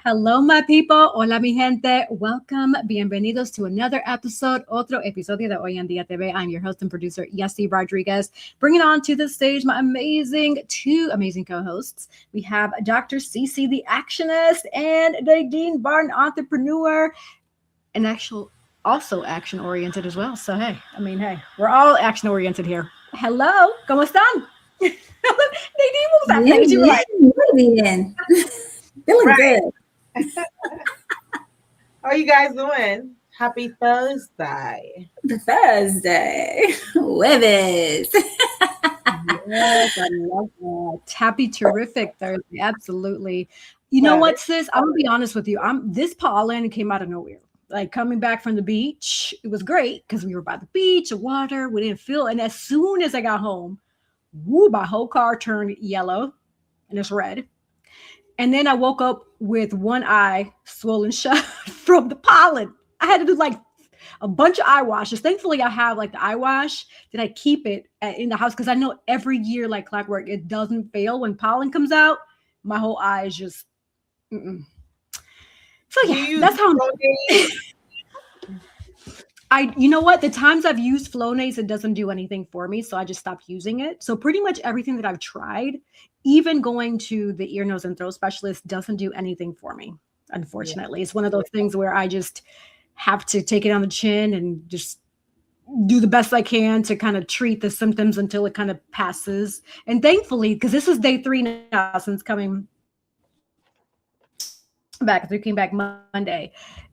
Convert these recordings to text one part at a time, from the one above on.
Hello, my people. Hola, mi gente. Welcome. Bienvenidos to another episode, otro episodio de Hoy En Día TV. I'm your host and producer, Yessi Rodriguez. Bringing on to the stage my two amazing co-hosts. We have Dr. Cece, the actionist, and Nadine Barton, entrepreneur, and also action-oriented as well. So, hey, we're all action-oriented here. Hello. ¿Cómo están? Nadine, what was that face you were like? Feeling good. How are you guys doing? Happy Thursday. Jueves. Yes, I love that. Happy terrific Thursday. Absolutely. You know what, sis? I'm gonna be honest with you. This pollen came out of nowhere. Like coming back from the beach, it was great because we were by the beach, the water, we didn't feel. And as soon as I got home, my whole car turned yellow and it's red. And then I woke up with one eye swollen shut from the pollen. I had to do like a bunch of eye washes. Thankfully, I have like the eye wash that I keep it in the house because I know every year, like clockwork, it doesn't fail when pollen comes out. My whole eye is just. So yeah, that's how. You know what? The times I've used Flonase, it doesn't do anything for me. So I just stopped using it. So pretty much everything that I've tried, even going to the ear, nose, and throat specialist doesn't do anything for me. Unfortunately, It's one of those things where I just have to take it on the chin and just do the best I can to kind of treat the symptoms until it kind of passes. And thankfully, because this is day 3 now since coming back, because we came back Monday,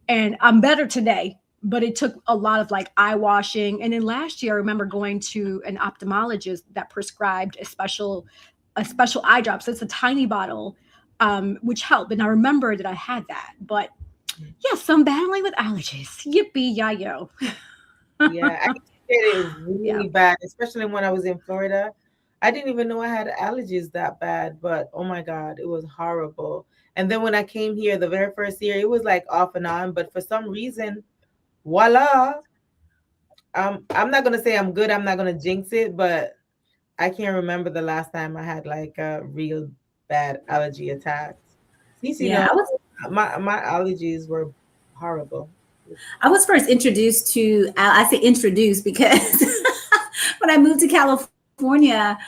and I'm better today. But it took a lot of like eye washing. And then last year, I remember going to an ophthalmologist that prescribed a special eye drop. So it's a tiny bottle, which helped. And I remember that I had that. But yes, I'm battling with allergies. Yippee, yo. Yeah, I get it really bad, especially when I was in Florida. I didn't even know I had allergies that bad. But oh my God, it was horrible. And then when I came here the very first year, it was like off and on. But for some reason, voila. I'm not going to say I'm good. I'm not going to jinx it, but I can't remember the last time I had like a real bad allergy attack. My allergies were horrible. I was first introduced to, I say introduced because when I moved to California,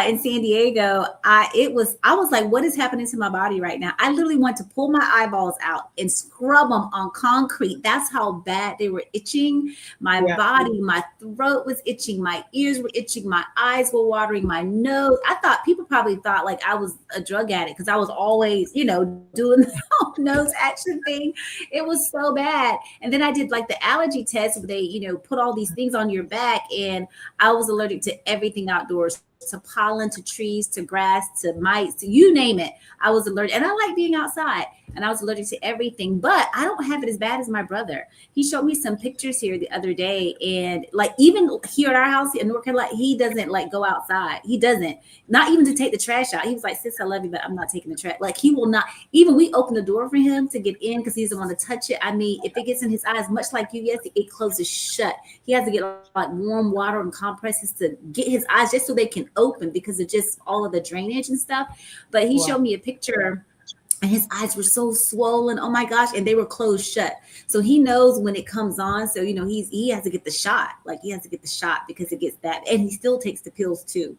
in San Diego, I was like, what is happening to my body right now? I literally want to pull my eyeballs out and scrub them on concrete. That's how bad they were itching. My body, my throat was itching, my ears were itching, my eyes were watering, my nose. People probably thought like I was a drug addict because I was always, doing the nose action thing. It was so bad. And then I did like the allergy test where they, put all these things on your back, and I was allergic to everything outdoors, to pollen, to trees, to grass, to mites, to you name it. I was allergic, and I like being outside, and I was allergic to everything, but I don't have it as bad as my brother. He showed me some pictures here the other day, and like even here at our house in North Carolina, he doesn't like go outside. He doesn't, not even to take the trash out. He was like, sis, I love you, but I'm not taking the trash. Like he will not, even we open the door for him to get in because he doesn't want to touch it. I mean, if it gets in his eyes, much like you, yes, it closes shut. He has to get like warm water and compresses to get his eyes just so they can open because of just all of the drainage and stuff. But he showed me a picture and his eyes were so swollen. Oh my gosh. And they were closed shut. So he knows when it comes on. So, he has to get the shot. Like he has to get the shot because it gets that. And he still takes the pills too.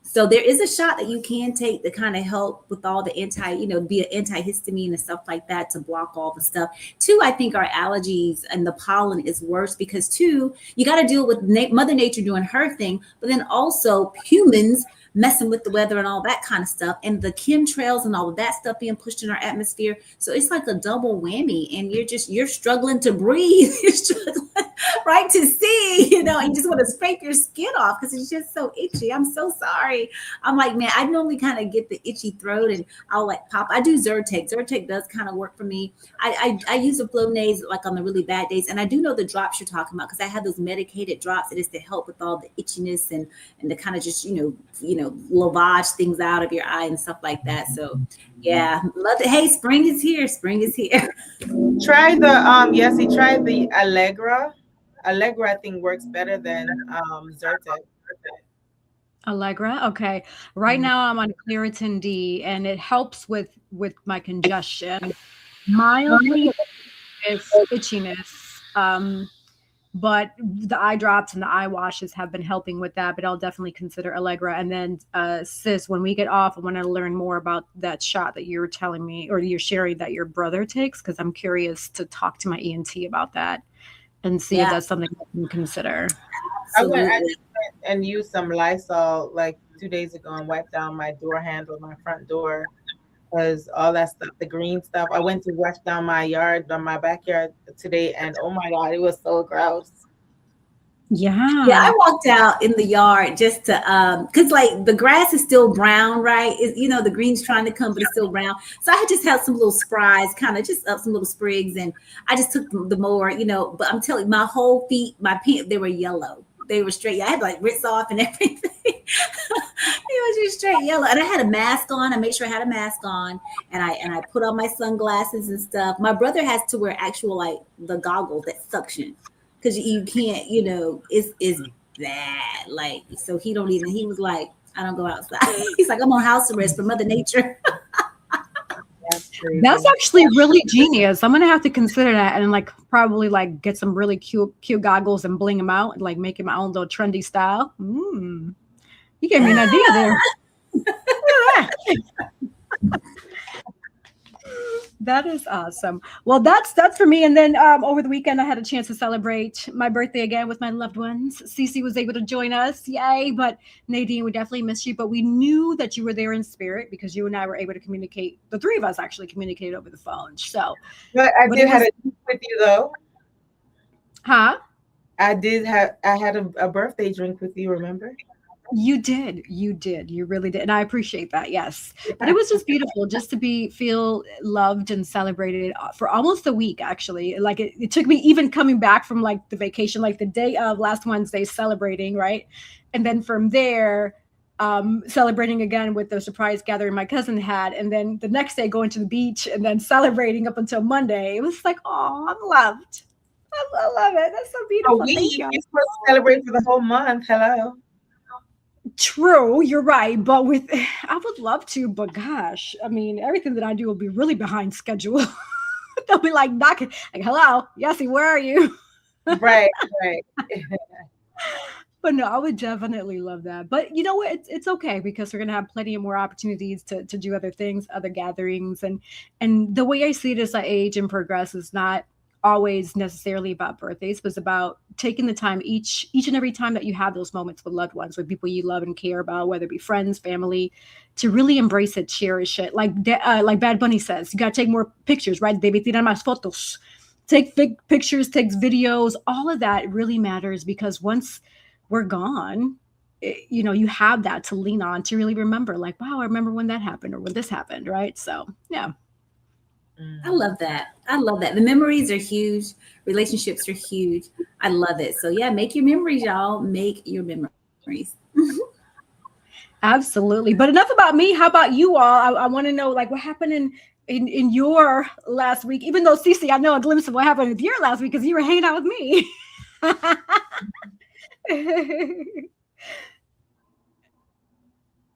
So there is a shot that you can take to kind of help with all the be an antihistamine and stuff like that to block all the stuff. 2, I think our allergies and the pollen is worse because 2, you got to deal with Mother Nature doing her thing, but then also humans messing with the weather and all that kind of stuff, and the chemtrails and all of that stuff being pushed in our atmosphere. So it's like a double whammy, and you're struggling to breathe. You're struggling, right, to see, and you just want to scrape your skin off because it's just so itchy. I'm so sorry. I'm like, man, I normally kind of get the itchy throat, and I'll like pop. I do Zyrtec. Zyrtec does kind of work for me. I use a Flonase like on the really bad days, and I do know the drops you're talking about because I have those medicated drops. It is to help with all the itchiness and to kind of just lavage things out of your eye and stuff like that. So yeah, love it. Hey, spring is here. Try the Allegra. Allegra I think works better than Zyrtec. Allegra. Okay. Right now I'm on Claritin D and it helps with my congestion. mildly itchiness. But the eye drops and the eye washes have been helping with that. But I'll definitely consider Allegra. And then, sis, when we get off, I want to learn more about that shot that you're telling me, or you're sharing that your brother takes, because I'm curious to talk to my ENT about that and see if that's something I can consider. I just went and used some Lysol like 2 days ago and wiped down my door handle, my front door, because all that stuff, the green stuff. I went to wash down my backyard today, and oh my God, it was so gross. Yeah, I walked out in the yard just to because like the grass is still brown, right? The green's trying to come, but it's still brown. So I just had some little sprays, kind of just up some little sprigs, and I just took the mower, but I'm telling you, my whole feet, my pants, they were yellow. They were straight. I had like rinse off and everything. It was just straight yellow. And I had a mask on. I made sure I had a mask on, and I put on my sunglasses and stuff. My brother has to wear actual like the goggles that suction, because you can't, it's bad. Like, so he was like, I don't go outside. He's like, I'm on house arrest for Mother Nature. That's actually really genius. I'm gonna have to consider that, and like probably like get some really cute goggles and bling them out, and like make it my own little trendy style. You gave me an idea there. That is awesome. Well, that's for me. And then over the weekend, I had a chance to celebrate my birthday again with my loved ones. Cece was able to join us. Yay. But Nadine, we definitely missed you. But we knew that you were there in spirit, because you and I were able to communicate. The three of us actually communicated over the phone. So, but I did have a drink with you though. Huh? I had a birthday drink with you, remember? You did. You really did. And I appreciate that. Yes. But it was just beautiful just to feel loved and celebrated for almost a week, actually. Like it took me even coming back from like the vacation, like the day of last Wednesday, celebrating, right? And then from there, celebrating again with the surprise gathering my cousin had. And then the next day going to the beach and then celebrating up until Monday. It was like, oh, I'm loved. I love it. That's so beautiful. You're supposed to celebrate for the whole month. Hello. True, you're right. But I would love to, but gosh, I mean, everything that I do will be really behind schedule. They'll be like knocking, like, hello, Yessie, where are you? Right. But no, I would definitely love that. But you know what? It's okay, because we're gonna have plenty of more opportunities to do other things, other gatherings, and the way I see it as I age and progress is not always necessarily about birthdays, but it's about taking the time each and every time that you have those moments with loved ones, with people you love and care about, whether it be friends, family, to really embrace it, cherish it. Like Bad Bunny says, you got to take more pictures, right? Debe tirar más fotos. Take pictures, take videos, all of that really matters, because once we're gone, you have that to lean on to really remember, like, wow, I remember when that happened or when this happened, right? So, yeah. I love that. The memories are huge. Relationships are huge. I love it. So yeah, make your memories, y'all. Make your memories. Absolutely. But enough about me. How about you all? I want to know, like, what happened in your last week, even though Cece, I know a glimpse of what happened with your last week because you were hanging out with me.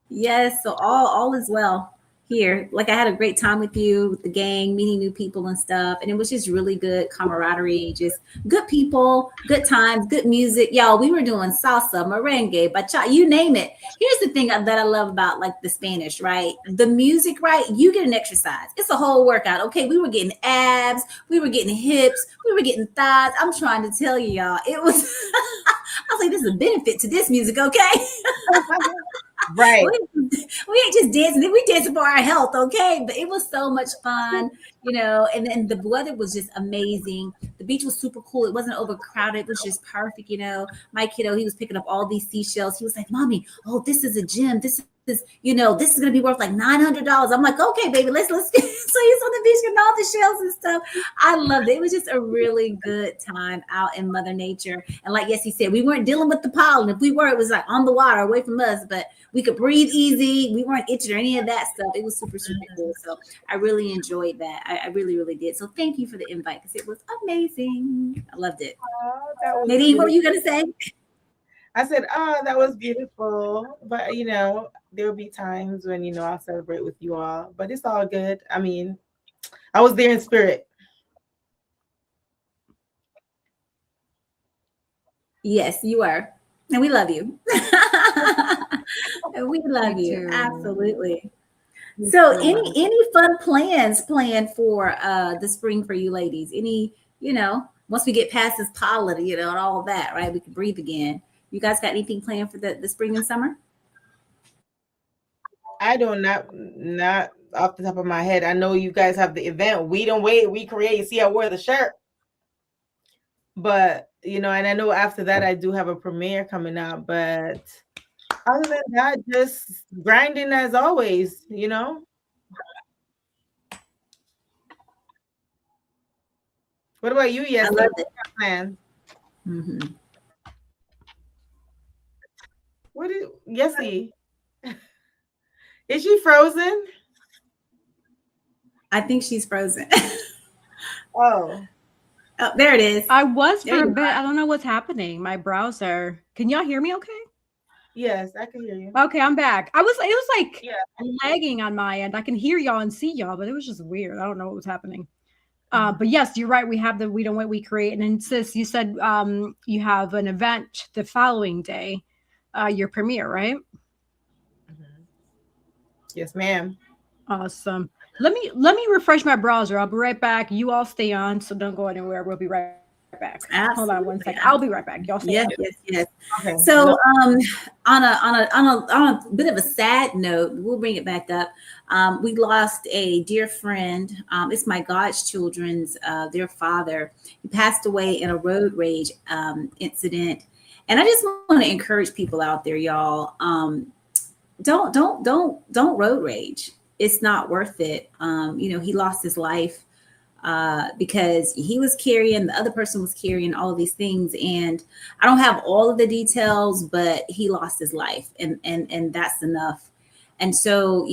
Yes, so all is well here. Like, I had a great time with you, with the gang, meeting new people and stuff. And it was just really good camaraderie, just good people, good times, good music. Y'all, we were doing salsa, merengue, bachata, you name it. Here's the thing that I love about like the Spanish, right? The music, right? You get an exercise. It's a whole workout. Okay, we were getting abs, we were getting hips, we were getting thighs. I'm trying to tell you, y'all, it was, I was like, this is a benefit to this music, okay? Right. We ain't just dancing. We dancing for our health, okay? But it was so much fun, and then the weather was just amazing. The beach was super cool. It wasn't overcrowded. It was just perfect, My kiddo, he was picking up all these seashells. He was like, Mommy, oh, this is a gem. This is, this is going to be worth like $900. I'm like, okay, baby, let's get. So he's on the beach getting all the shells and stuff. I loved it. It was just a really good time out in Mother Nature. And like Yessie said, we weren't dealing with the pollen. If we were, it was like on the water away from us, but we could breathe easy. We weren't itching or any of that stuff. It was super, super cool. So I really enjoyed that. I really, really did. So thank you for the invite, because it was amazing. I loved it. Oh, Nadine, what were you going to say? I said, oh, that was beautiful. But, there'll be times when, I'll celebrate with you all. But it's all good. I mean, I was there in spirit. Yes, you are. And we love you. And we love you. Absolutely. So any fun plans planned for the spring for you ladies? Any, once we get past this pollen, and all that, right? We can breathe again. You guys got anything planned for the spring and summer? I don't not off the top of my head. I know you guys have the event. We don't wait, we create. See, I wear the shirt. But and I know after that I do have a premiere coming out. But other than that, just grinding as always, What about you? Yes, I love it. Plan. Mm-hmm. What is Yessie? Is she frozen? I think she's frozen. Oh, there it is. I was for a bit. I don't know what's happening. My browser. Can y'all hear me okay? Yes, I can hear you. Okay, I'm back. It was like lagging on my end. I can hear y'all and see y'all, but it was just weird. I don't know what was happening. But yes, you're right. We have the We Don't Wait, We Create. And then sis, you said you have an event the following day, your premiere, right? Mm-hmm. Yes, ma'am. Awesome. Let me refresh my browser. I'll be right back. You all stay on, so don't go anywhere. We'll be right back. Absolutely. Hold on one second. I'll be right back. Y'all stay on. Yes. Okay. So on a bit of a sad note, we'll bring it back up. We lost a dear friend. It's my godchildren's their father. He passed away in a road rage incident. And I just want to encourage people out there, y'all. Don't road rage. It's not worth it. He lost his life because he was carrying, the other person was carrying all of these things. And I don't have all of the details, but he lost his life and that's enough. And so,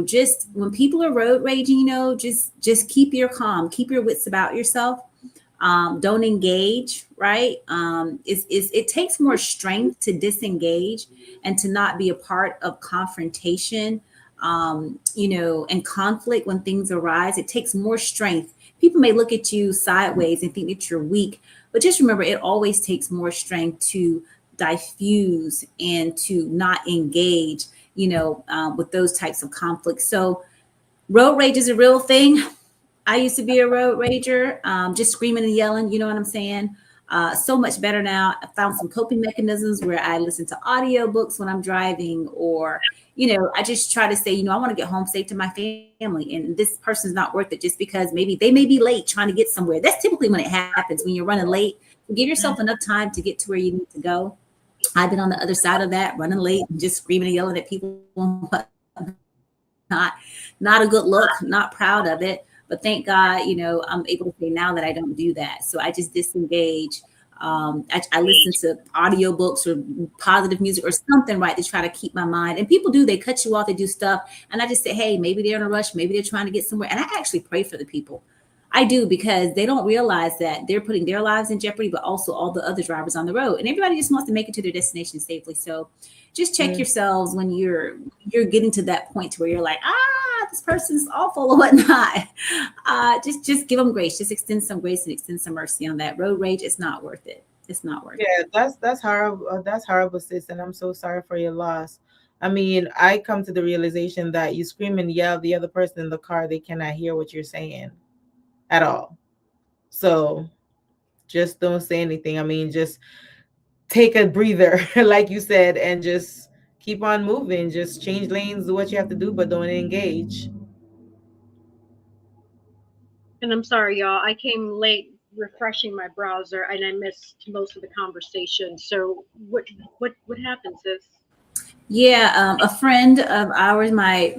just when people are road raging, just keep your calm, keep your wits about yourself. Don't engage, right? It takes more strength to disengage and to not be a part of confrontation, and conflict when things arise. It takes more strength. People may look at you sideways and think that you're weak, but just remember, it always takes more strength to diffuse and to not engage, with those types of conflicts. So road rage is a real thing. I used to be a road rager, just screaming and yelling, you know what I'm saying? So much better now. I found some coping mechanisms where I listen to audiobooks when I'm driving, or, I just try to say, I want to get home safe to my family, and this person's not worth it just because maybe they may be late trying to get somewhere. That's typically when it happens, when you're running late. Give yourself enough time to get to where you need to go. I've been on the other side of that, running late and just screaming and yelling at people. Not a good look, not proud of it. But thank God, I'm able to say now that I don't do that. So I just disengage. I listen to audiobooks or positive music or something, right, to try to keep my mind. And people they cut you off, they do stuff. And I just say, hey, maybe they're in a rush. Maybe they're trying to get somewhere. And I actually pray for the people. I do, because they don't realize that they're putting their lives in jeopardy, but also all the other drivers on the road. And everybody just wants to make it to their destination safely. So just check yourselves when you're getting to that point to where you're like, this person's awful or whatnot. Just give them grace. Just extend some grace and extend some mercy on that. Road rage, it's not worth it. It's not worth it. Yeah, that's horrible. That's horrible, sis. And I'm so sorry for your loss. I mean, I come to the realization that you scream and yell, the other person in the car, they cannot hear what you're saying at all. So just don't say anything. I mean, just take a breather, like you said, and just keep on moving. Just change lanes, do what you have to do, but don't engage. And I'm sorry, y'all. I came late refreshing my browser and I missed most of the conversation. So what happens is? Yeah, a friend of ours, my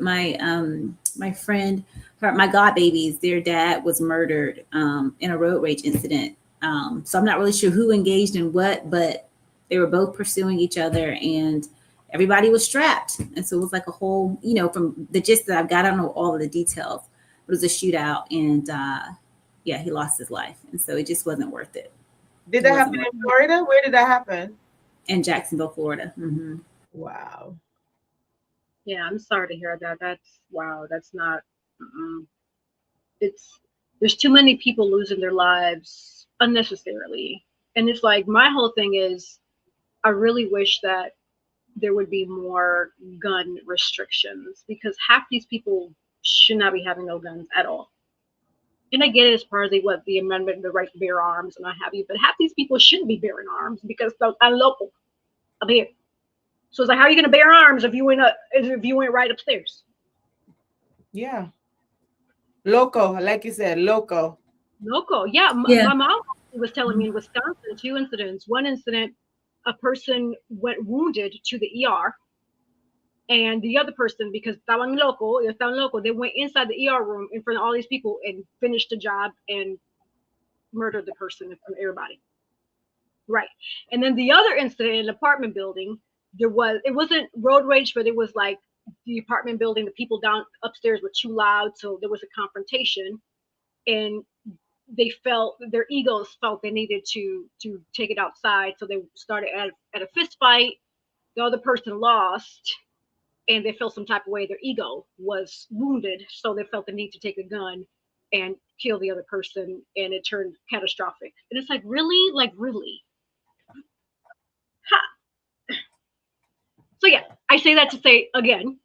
friend, my god babies, their dad was murdered in a road rage incident. So I'm not really sure who engaged in what, but they were both pursuing each other and everybody was strapped. And so it was like a whole, from the gist that I've got, I don't know all of the details. It was a shootout, and he lost his life. And so it just wasn't worth it. Did that happen in Florida? Where did that happen? In Jacksonville, Florida. Mm-hmm. Wow. Yeah, I'm sorry to hear that. That's wow. That's not. It's There's too many people losing their lives unnecessarily. And it's like, my whole thing is, I really wish that there would be more gun restrictions, because half these people should not be having no guns at all. And I get it as part of the amendment, the right to bear arms and what have you, but half these people shouldn't be bearing arms because I'm local up here. So it's like, how are you going to bear arms if you went right upstairs? Yeah. Local, like you said, local. Local, yeah. My mom was telling me in Wisconsin, 2 incidents. One incident, a person went wounded to the ER, and the other person, because estaban local, they went inside the ER room in front of all these people and finished the job and murdered the person in front of everybody. Right. And then the other incident in an apartment building, it wasn't road rage, but it was like the apartment building, the people down upstairs were too loud, so there was a confrontation, and their egos felt they needed to take it outside, so they started at a fist fight. The other person lost, and they felt some type of way. Their ego was wounded, so they felt the need to take a gun and kill the other person, and it turned catastrophic. And it's like, really? Like, really? Ha. So yeah, I say that to say, again,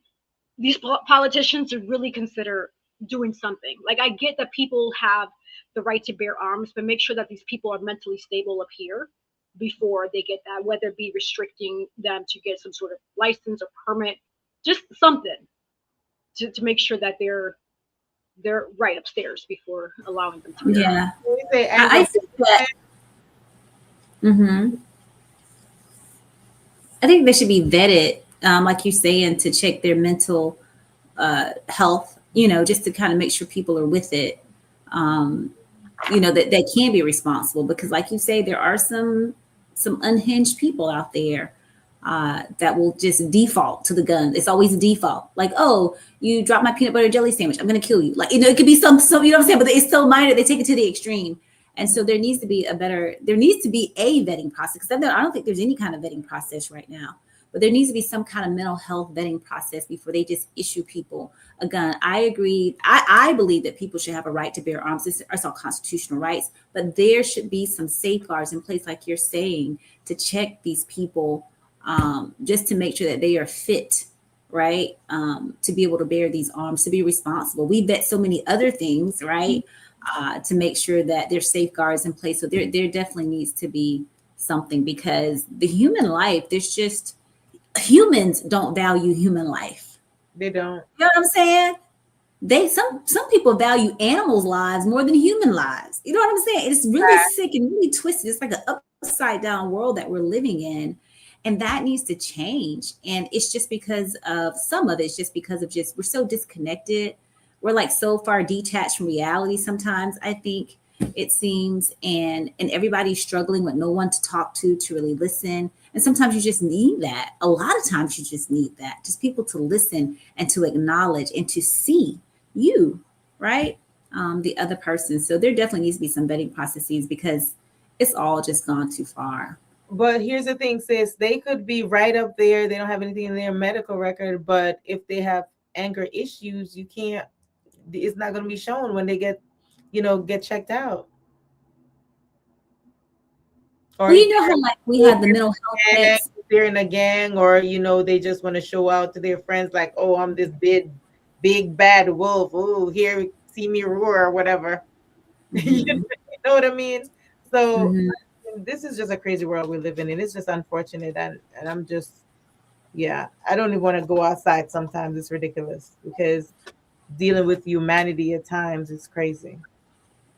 these politicians should really consider doing something. Like, I get that people have the right to bear arms, but make sure that these people are mentally stable up here before they get that, whether it be restricting them to get some sort of license or permit, just something to make sure that they're right upstairs before allowing them to. Yeah, I think that. I think they should be vetted, like you're saying, to check their mental health. Just to kind of make sure people are with it. That they can be responsible, because, like you say, there are some unhinged people out there that will just default to the gun. It's always a default. Like, oh, you dropped my peanut butter jelly sandwich, I'm going to kill you. Like, it could be some, you know what I'm saying? But it's so minor, they take it to the extreme. And so there needs to be a vetting process, because I don't think there's any kind of vetting process right now. But there needs to be some kind of mental health vetting process before they just issue people a gun. I agree. I believe that people should have a right to bear arms. It's all constitutional rights, but there should be some safeguards in place, like you're saying, to check these people, just to make sure that they are fit, right? To be able to bear these arms, to be responsible. We vet so many other things, right? To make sure that there's safeguards in place. So there definitely needs to be something, because the human life, humans don't value human life. They don't. You know what I'm saying? Some people value animals' lives more than human lives. You know what I'm saying? It's really sick and really twisted. It's like an upside down world that we're living in. And that needs to change. And it's just because of we're so disconnected. We're like so far detached from reality sometimes, I think it seems, and everybody's struggling with no one to talk to really listen. And sometimes you just need that. A lot of times you just need that. Just people to listen and to acknowledge and to see you, right? The other person. So there definitely needs to be some vetting processes, because it's all just gone too far. But here's the thing, sis. They could be right up there. They don't have anything in their medical record. But if they have anger issues, it's not going to be shown when they get checked out. Or how like we have the mental health checks. They're in a gang, or they just want to show out to their friends, like, oh, I'm this big bad wolf. Oh, here, see me roar, or whatever. You know what I mean? So this is just a crazy world we live in, and it's just unfortunate. And I'm just, I don't even want to go outside sometimes. It's ridiculous, because dealing with humanity at times is crazy.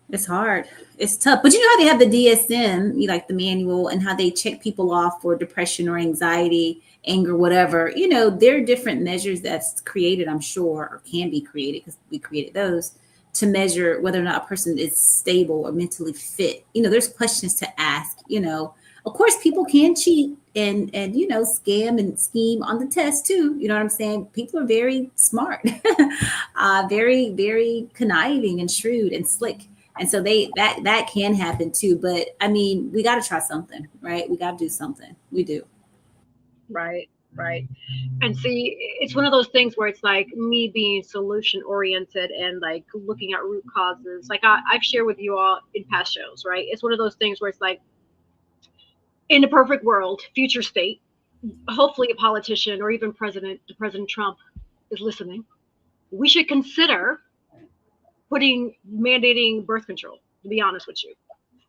It's hard. It's tough. But you know how they have the DSM, like the manual, and how they check people off for depression or anxiety, anger, whatever. There are different measures that's created, I'm sure, or can be created, because we created those, to measure whether or not a person is stable or mentally fit. There's questions to ask. Of course, people can cheat and scam and scheme on the test too. You know what I'm saying? People are very smart, very, very conniving and shrewd and slick. And so that can happen too. But I mean, we got to try something, right? We got to do something. We do. Right. right? And see, it's one of those things where it's like me being solution oriented and like looking at root causes. Like I've shared with you all in past shows, right? It's one of those things where it's like, in a perfect world, future state, hopefully a politician or even President Trump is listening. We should consider mandating birth control, to be honest with you.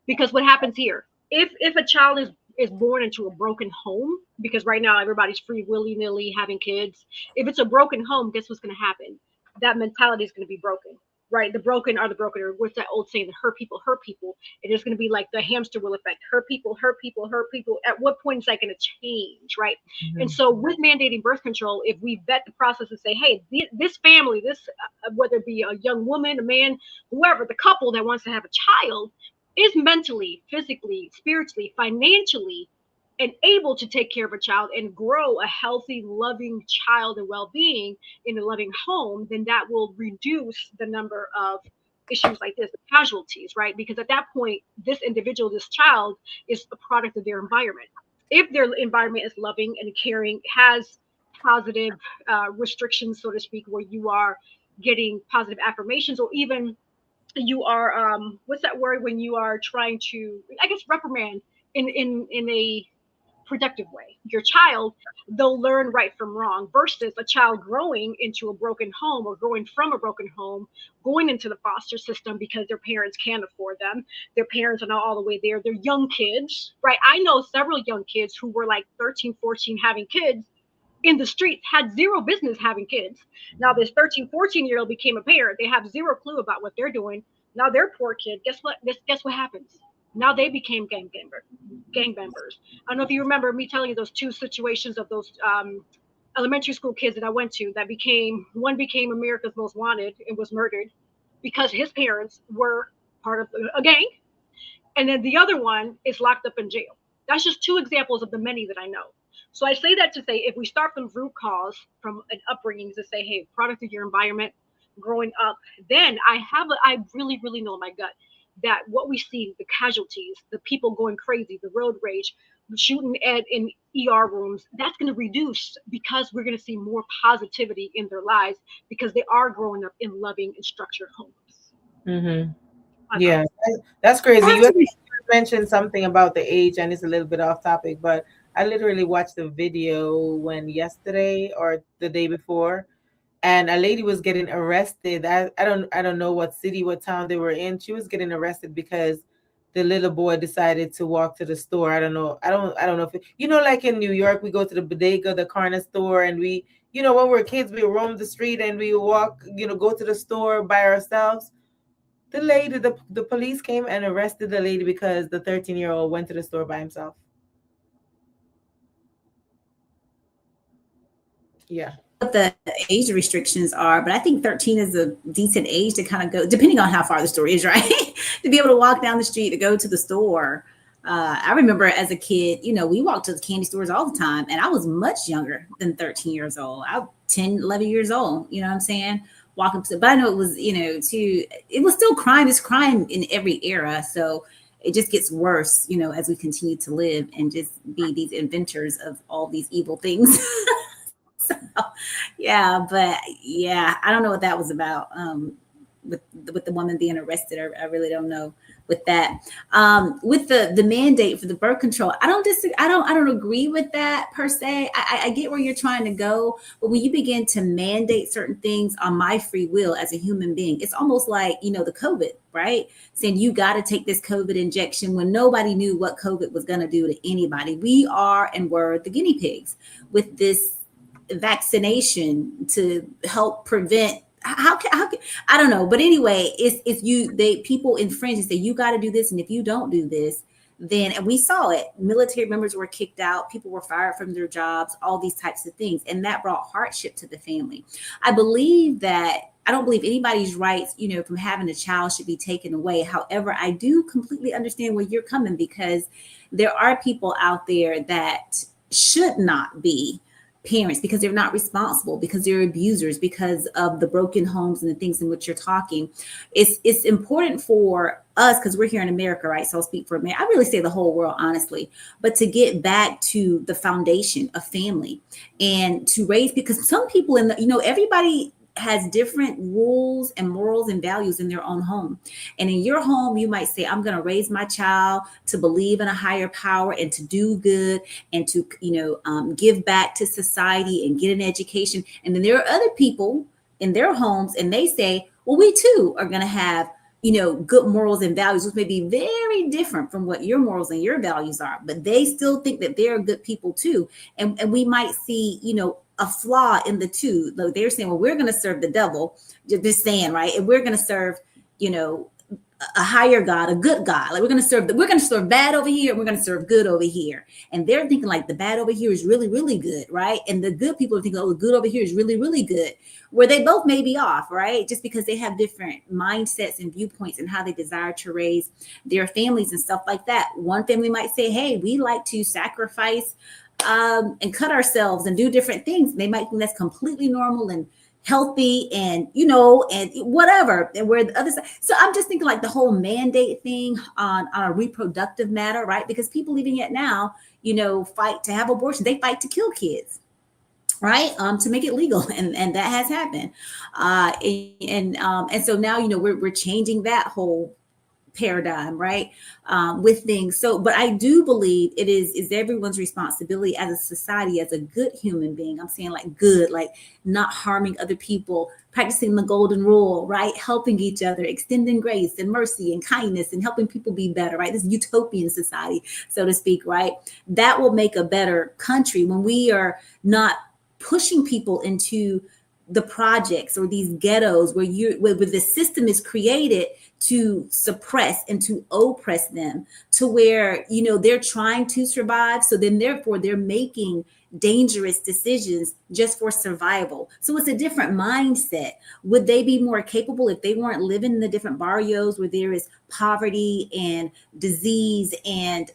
Because what happens here, if a child is born into a broken home, because right now everybody's free willy-nilly having kids, if it's a broken home, guess what's going to happen? That mentality is going to be broken, right? The broken are the broken, or what's that old saying, the hurt people. It is going to be like the hamster wheel effect, hurt people, hurt people, hurt people. At what point is that going to change, right? And so with mandating birth control, if we vet the process and say, hey, this family, this whether it be a young woman, a man, whoever, the couple that wants to have a child, is mentally, physically, spiritually, financially, and able to take care of a child and grow a healthy, loving child and well-being in a loving home, then that will reduce the number of issues like this, casualties, right? Because at that point, this individual, this child, is a product of their environment. If their environment is loving and caring, has positive restrictions, so to speak, where you are getting positive affirmations, or even you are what's that word when you are trying to, I guess, reprimand in a productive way your child, they'll learn right from wrong, versus a child growing into a broken home or growing from a broken home, going into the foster system because their parents can't afford them, their parents are not all the way there, they're young kids, right? I know several young kids who were like 13, 14 having kids in the streets, had zero business having kids. Now this 13, 14-year-old became a parent. They have zero clue about what they're doing. Now their poor kid, guess what? Guess what happens? Now they became gang members. I don't know if you remember me telling you those two situations of those elementary school kids that I went to that one became America's Most Wanted and was murdered because his parents were part of a gang. And then the other one is locked up in jail. That's just two examples of the many that I know. So I say that to say, if we start from root cause, from an upbringing, to say, hey, product of your environment, growing up, then I really, really know in my gut that what we see, the casualties, the people going crazy, the road rage, shooting in ER rooms, that's going to reduce because we're going to see more positivity in their lives because they are growing up in loving and structured homes. Yeah, that's crazy. You mentioned something about the age, and it's a little bit off topic, but I literally watched the video yesterday or the day before, and a lady was getting arrested. I don't know what city, what town they were in. She was getting arrested because the little boy decided to walk to the store. I don't know. I don't know if like in New York, we go to the bodega, the corner store, and we, when we're kids, we roam the street and we walk, go to the store by ourselves. The lady, the police came and arrested the lady because the 13-year-old went to the store by himself. Yeah. What the age restrictions are, but I think 13 is a decent age to kind of go, depending on how far the store is, right? To be able to walk down the street, to go to the store. I remember as a kid, we walked to the candy stores all the time, and I was much younger than 13 years old. I was 10, 11 years old, you know what I'm saying? Walking to, but I know it was, it was still crime. It's crime in every era. So it just gets worse, as we continue to live and just be these inventors of all these evil things. So, yeah, but yeah, I don't know what that was about. With the woman being arrested, I really don't know with that. With the mandate for the birth control, I don't agree with that per se. I get where you're trying to go, but when you begin to mandate certain things on my free will as a human being, it's almost like, the COVID, right? Saying you got to take this COVID injection when nobody knew what COVID was going to do to anybody. We are and were the guinea pigs with this vaccination to help prevent. How I don't know, but anyway, people infringe and say you got to do this, and if you don't do this, then, and we saw it, military members were kicked out, people were fired from their jobs, all these types of things, and that brought hardship to the family. I don't believe anybody's rights, from having a child should be taken away. However, I do completely understand where you're coming, because there are people out there that should not be parents because they're not responsible, because they're abusers, because of the broken homes and the things in which you're talking. It's important for us, because we're here in America, right? So I'll speak for America. I really say the whole world, honestly, but to get back to the foundation of family and to raise, because some people in the, you know, everybody has different rules and morals and values in their own home. And in your home, you might say, I'm going to raise my child to believe in a higher power and to do good and to, give back to society and get an education. And then there are other people in their homes and they say, well, we too are going to have, good morals and values, which may be very different from what your morals and your values are, but they still think that they're good people too. And we might see, a flaw in the two. Like they're saying, well, we're going to serve the devil, just saying, right? And we're going to serve, a higher God, a good God. Like we're going to serve bad over here, and we're going to serve good over here. And they're thinking like the bad over here is really, really good, right? And the good people are thinking, oh, the good over here is really, really good. Where they both may be off, right? Just because they have different mindsets and viewpoints and how they desire to raise their families and stuff like that. One family might say, hey, we like to sacrifice and cut ourselves and do different things. They might think that's completely normal and healthy and, and whatever. And where the other side. So I'm just thinking like the whole mandate thing on a reproductive matter, right? Because people even yet now, fight to have abortion. They fight to kill kids. Right. To make it legal. And that has happened. And so now, we're changing that whole paradigm, right? With things. So, but I do believe it is everyone's responsibility as a society, as a good human being. I'm saying like good, like not harming other people, practicing the golden rule, right? Helping each other, extending grace and mercy and kindness and helping people be better, right? This utopian society, so to speak, right? That will make a better country when we are not pushing people into the projects or these ghettos where the system is created to suppress and to oppress them to where, they're trying to survive. So then therefore they're making dangerous decisions just for survival. So it's a different mindset. Would they be more capable if they weren't living in the different barrios where there is poverty and disease and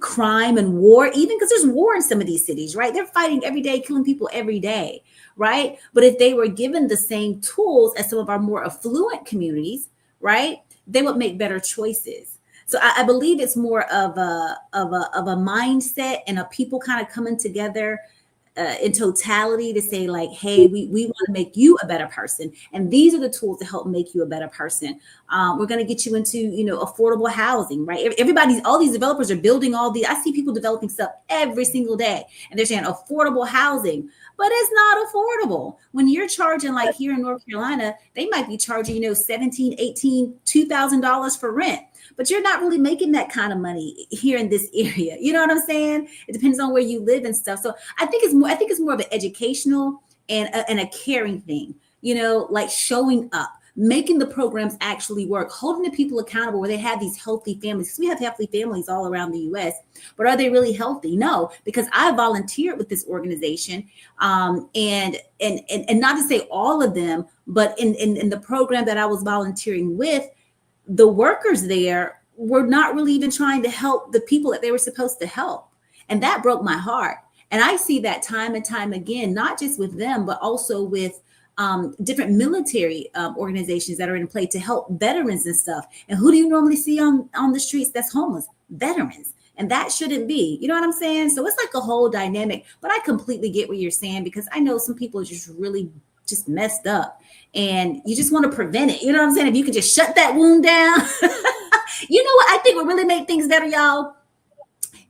crime and war, even because there's war in some of these cities, right? They're fighting every day, killing people every day, right? But if they were given the same tools as some of our more affluent communities, right, they would make better choices. So I believe it's more of a mindset and a people kind of coming together in totality to say like, hey, we want to make you a better person. And these are the tools to help make you a better person. We're going to get you into, affordable housing, right? All these developers are building I see people developing stuff every single day and they're saying affordable housing, but it's not affordable. When you're charging like here in North Carolina, they might be charging, $17, $18, $2,000 for rent. But you're not really making that kind of money here in this area. You know what I'm saying? It depends on where you live and stuff. So I think it's more of an educational and a caring thing, like showing up, making the programs actually work, holding the people accountable where they have these healthy families. Because we have healthy families all around the US, but are they really healthy? No, because I volunteered with this organization and not to say all of them, but in the program that I was volunteering with, the workers there were not really even trying to help the people that they were supposed to help. And that broke my heart. And I see that time and time again, not just with them, but also with different military organizations that are in play to help veterans and stuff. And who do you normally see on the streets that's homeless? Veterans. And that shouldn't be, you know what I'm saying? So it's like a whole dynamic, but I completely get what you're saying, because I know some people are just really just messed up and you just want to prevent it. You know what I'm saying? If you could just shut that wound down. You know what I think would really make things better, y'all?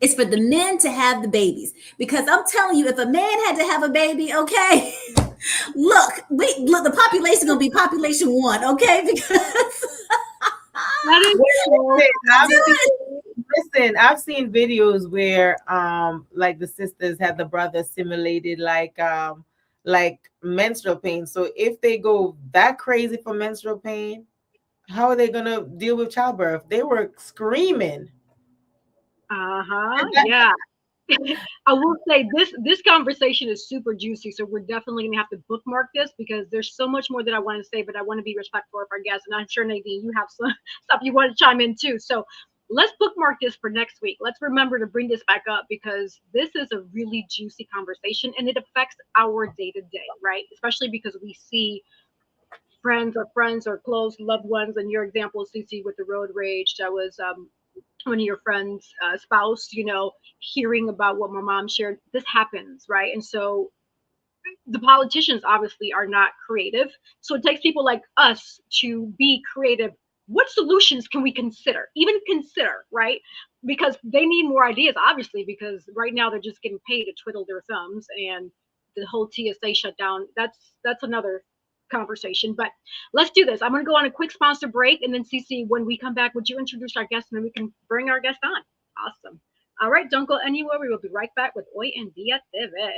It's for the men to have the babies. Because I'm telling you, if a man had to have a baby, okay, look, the population gonna be population 1, okay? Because listen, I've seen videos where like the sisters had the brother simulated like menstrual pain. So if they go that crazy for menstrual pain, how are they gonna deal with childbirth? They were screaming. Yeah. I will say this conversation is super juicy, so we're definitely gonna have to bookmark this because there's so much more that I want to say, but I want to be respectful of our guests, and I'm sure Nadine, you have some stuff you want to chime in too. So let's bookmark this for next week. Let's remember to bring this back up because this is a really juicy conversation and it affects our day to day, right? Especially because we see friends or close loved ones. And your example, Cece, with the road rage, that was one of your friends' spouse, hearing about what my mom shared. This happens, right? And so the politicians obviously are not creative. So it takes people like us to be creative. What solutions can we consider? Even consider, right? Because they need more ideas, obviously, because right now they're just getting paid to twiddle their thumbs and the whole TSA shutdown. That's another conversation. But let's do this. I'm gonna go on a quick sponsor break and then Cece, when we come back, would you introduce our guest and then we can bring our guest on? Awesome. All right, don't go anywhere. We will be right back with Hoy En Dia TV.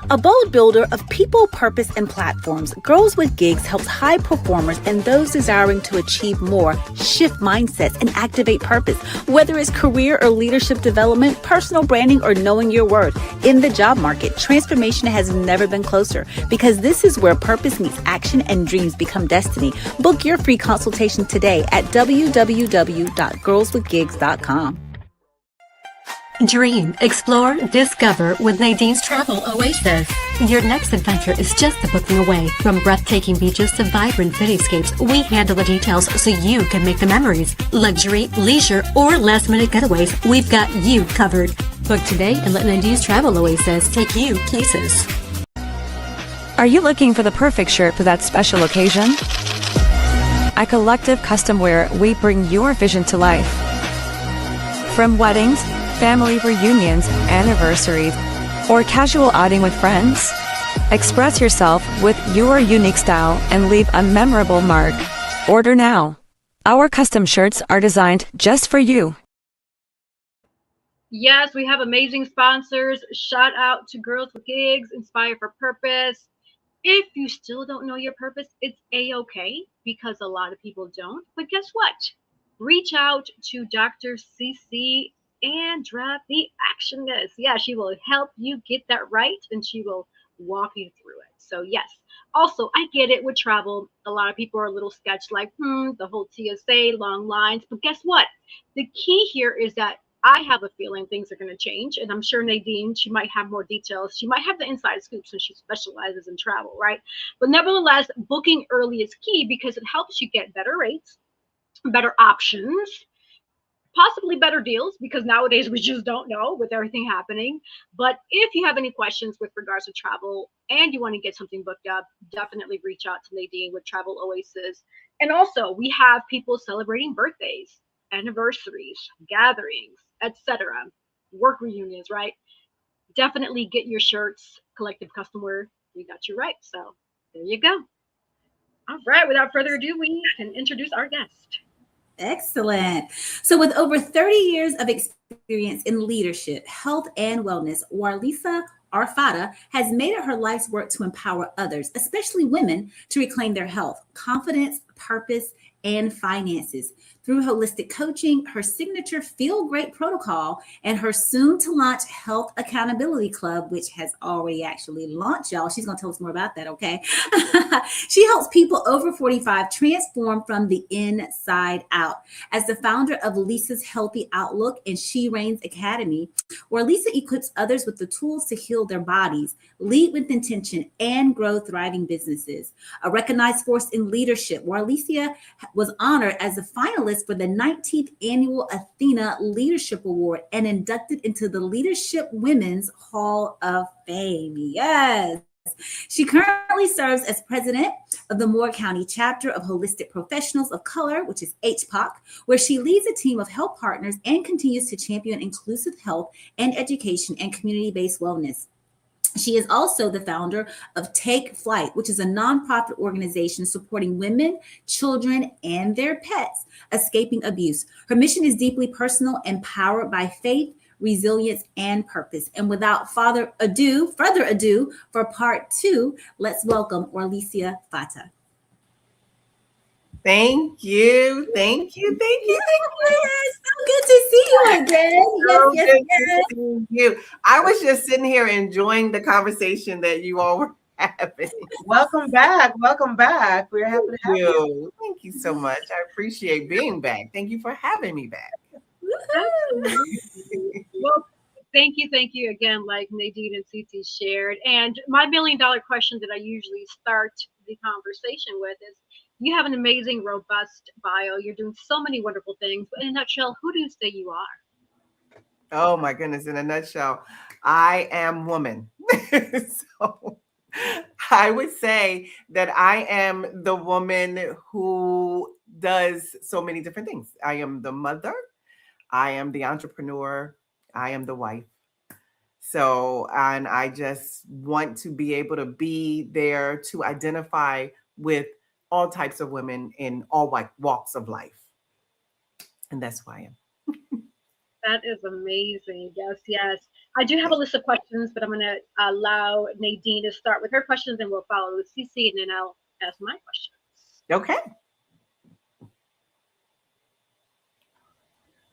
A bold builder of people, purpose, and platforms, Girls with Gigs helps high performers and those desiring to achieve more shift mindsets and activate purpose. Whether it's career or leadership development, personal branding, or knowing your worth, in the job market, transformation has never been closer because this is where purpose meets action and dreams become destiny. Book your free consultation today at www.girlswithgigs.com. Dream, explore, discover with Nadine's Travel Oasis. Your next adventure is just a booking away. From breathtaking beaches to vibrant cityscapes, we handle the details so you can make the memories. Luxury, leisure, or last-minute getaways, we've got you covered. Book today and let Nadine's Travel Oasis take you places. Are you looking for the perfect shirt for that special occasion? At Collective Custom Wear, we bring your vision to life. From weddings, family reunions, anniversaries, or casual outing with friends, express yourself with your unique style and leave a memorable mark. Order now. Our custom shirts are designed just for you. Yes, we have amazing sponsors. Shout out to Girls with Gigs, Inspire for Purpose. If you still don't know your purpose, it's A-okay because a lot of people don't. But guess what? Reach out to Dr. CC and drop the action list. Yeah, she will help you get that right and she will walk you through it. So yes. Also, I get it with travel. A lot of people are a little sketched like, the whole TSA, long lines. But guess what? The key here is that I have a feeling things are going to change. And I'm sure Nadine, she might have more details. She might have the inside scoop since she specializes in travel, right? But nevertheless, booking early is key because it helps you get better rates, better options, possibly better deals, because nowadays we just don't know with everything happening. But if you have any questions with regards to travel and you want to get something booked up, definitely reach out to Nadine with Travel Oasis. And also, we have people celebrating birthdays, anniversaries, gatherings, etc., work reunions, right? Definitely get your shirts, Collective Custom Wear. We got you right. So there you go. All right, without further ado, we can introduce our guest. Excellent. So with over 30 years of experience in leadership, health, and wellness, Warlesea R. Fatta has made it her life's work to empower others, especially women, to reclaim their health, confidence, purpose, and finances. Through holistic coaching, her signature Feel Great protocol, and her soon-to-launch Health Accountability Club, which has already actually launched, y'all. She's going to tell us more about that, okay? She helps people over 45 transform from the inside out. As the founder of Lisa's Healthy Outlook and SheReigns Academy, where Lisa equips others with the tools to heal their bodies, lead with intention, and grow thriving businesses. A recognized force in leadership, Warlesea was honored as a finalist for the 19th Annual Athena Leadership Award and inducted into the Leadership Women's Hall of Fame. Yes. She currently serves as president of the Moore County chapter of Holistic Professionals of Color, which is HPOC, where she leads a team of health partners and continues to champion inclusive health and education and community-based wellness. She is also the founder of Take Flight, which is a nonprofit organization supporting women, children, and their pets escaping abuse. Her mission is deeply personal and powered by faith, resilience, and purpose. And without further ado, for part 2, let's welcome Warlesea Fatta. Thank you. Yes, so good to see you again. So good to see you. I was just sitting here enjoying the conversation that you all were having. Welcome back. Welcome back. We're happy to have you. Thank you so much. I appreciate being back. Thank you for having me back. Absolutely. Well, thank you again, like Nadine and Cece shared. And my $1,000,000 question that I usually start the conversation with is, you have an amazing, robust bio. You're doing so many wonderful things. But in a nutshell, who do you say you are? Oh my goodness. In a nutshell, I am woman. So I would say that I am the woman who does so many different things. I am the mother. I am the entrepreneur. I am the wife. So, and I just want to be able to be there to identify with all types of women in all walks of life. And that's who I am. That is amazing. Yes. I do have a list of questions, but I'm going to allow Nadine to start with her questions, and we'll follow with Cece, and then I'll ask my questions. Okay.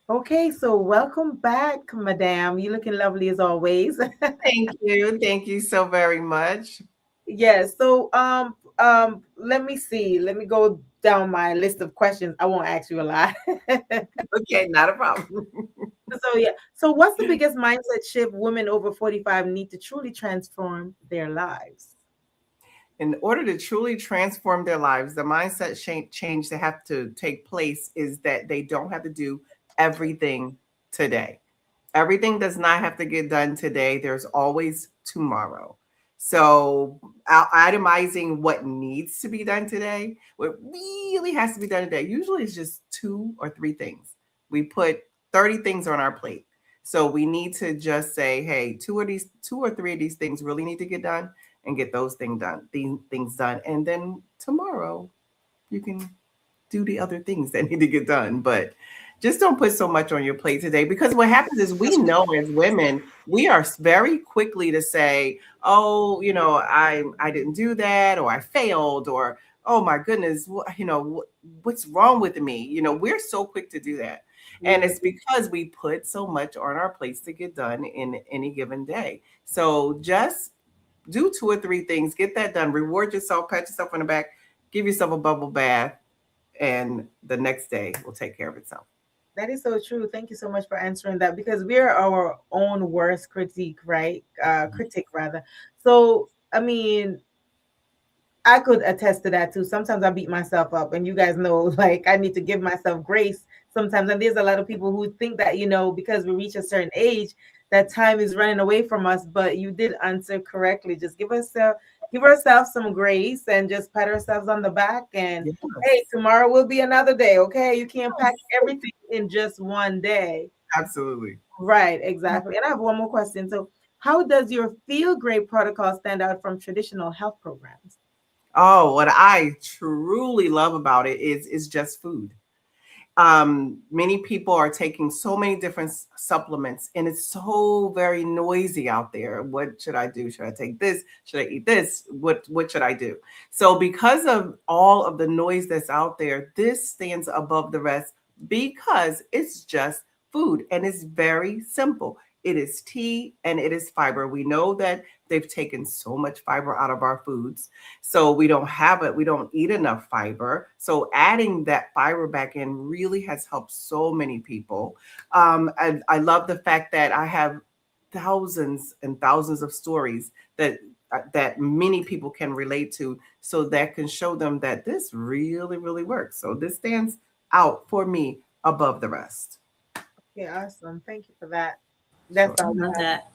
Okay, so welcome back, Madame. You're looking lovely as always. Thank you. Thank you so very much. Yes. So let me see. Let me go down my list of questions. I won't ask you a lot. Okay, not a problem. So yeah. So what's the biggest mindset shift women over 45 need to truly transform their lives? In order to truly transform their lives, the mindset change that have to take place is that they don't have to do everything today. Everything does not have to get done today. There's always tomorrow. So itemizing what needs to be done today, what really has to be done today, usually it's just 2 or 3 things. We put 30 things on our plate. So we need to just say, hey, 2 or 3 of these things really need to get done, and get those things done. And then tomorrow you can do the other things that need to get done. But just don't put so much on your plate today, because what happens is we know as women, we are very quickly to say, oh, I didn't do that, or I failed, or, oh my goodness, what's wrong with me? We're so quick to do that. And it's because we put so much on our plates to get done in any given day. So just do 2 or 3 things, get that done, reward yourself, pat yourself on the back, give yourself a bubble bath, and the next day will take care of itself. That is so true. Thank you so much for answering that, because we're our own worst critique, right? Critic rather. So, I mean, I could attest to that too. Sometimes I beat myself up, and you guys know, like, I need to give myself grace sometimes. And there's a lot of people who think that, because we reach a certain age, that time is running away from us. But you did answer correctly. Just give ourselves some grace and just pat ourselves on the back. And hey, tomorrow will be another day. Okay, you can't pack everything in just one day. Absolutely. Right, exactly. And I have one more question. So, how does your Feel Great protocol stand out from traditional health programs? Oh, what I truly love about it is just food. Many people are taking so many different supplements, and it's so very noisy out there. What should I do? Should I take this? Should I eat this? What should I do? So because of all of the noise that's out there, this stands above the rest because it's just food, and it's very simple. It is tea and it is fiber. We know that they've taken so much fiber out of our foods, so we don't have it. We don't eat enough fiber. So adding that fiber back in really has helped so many people. And I love the fact that I have thousands and thousands of stories that many people can relate to, so that can show them that this really, really works. So this stands out for me above the rest. Okay, awesome. Thank you for that. That's all. I love that.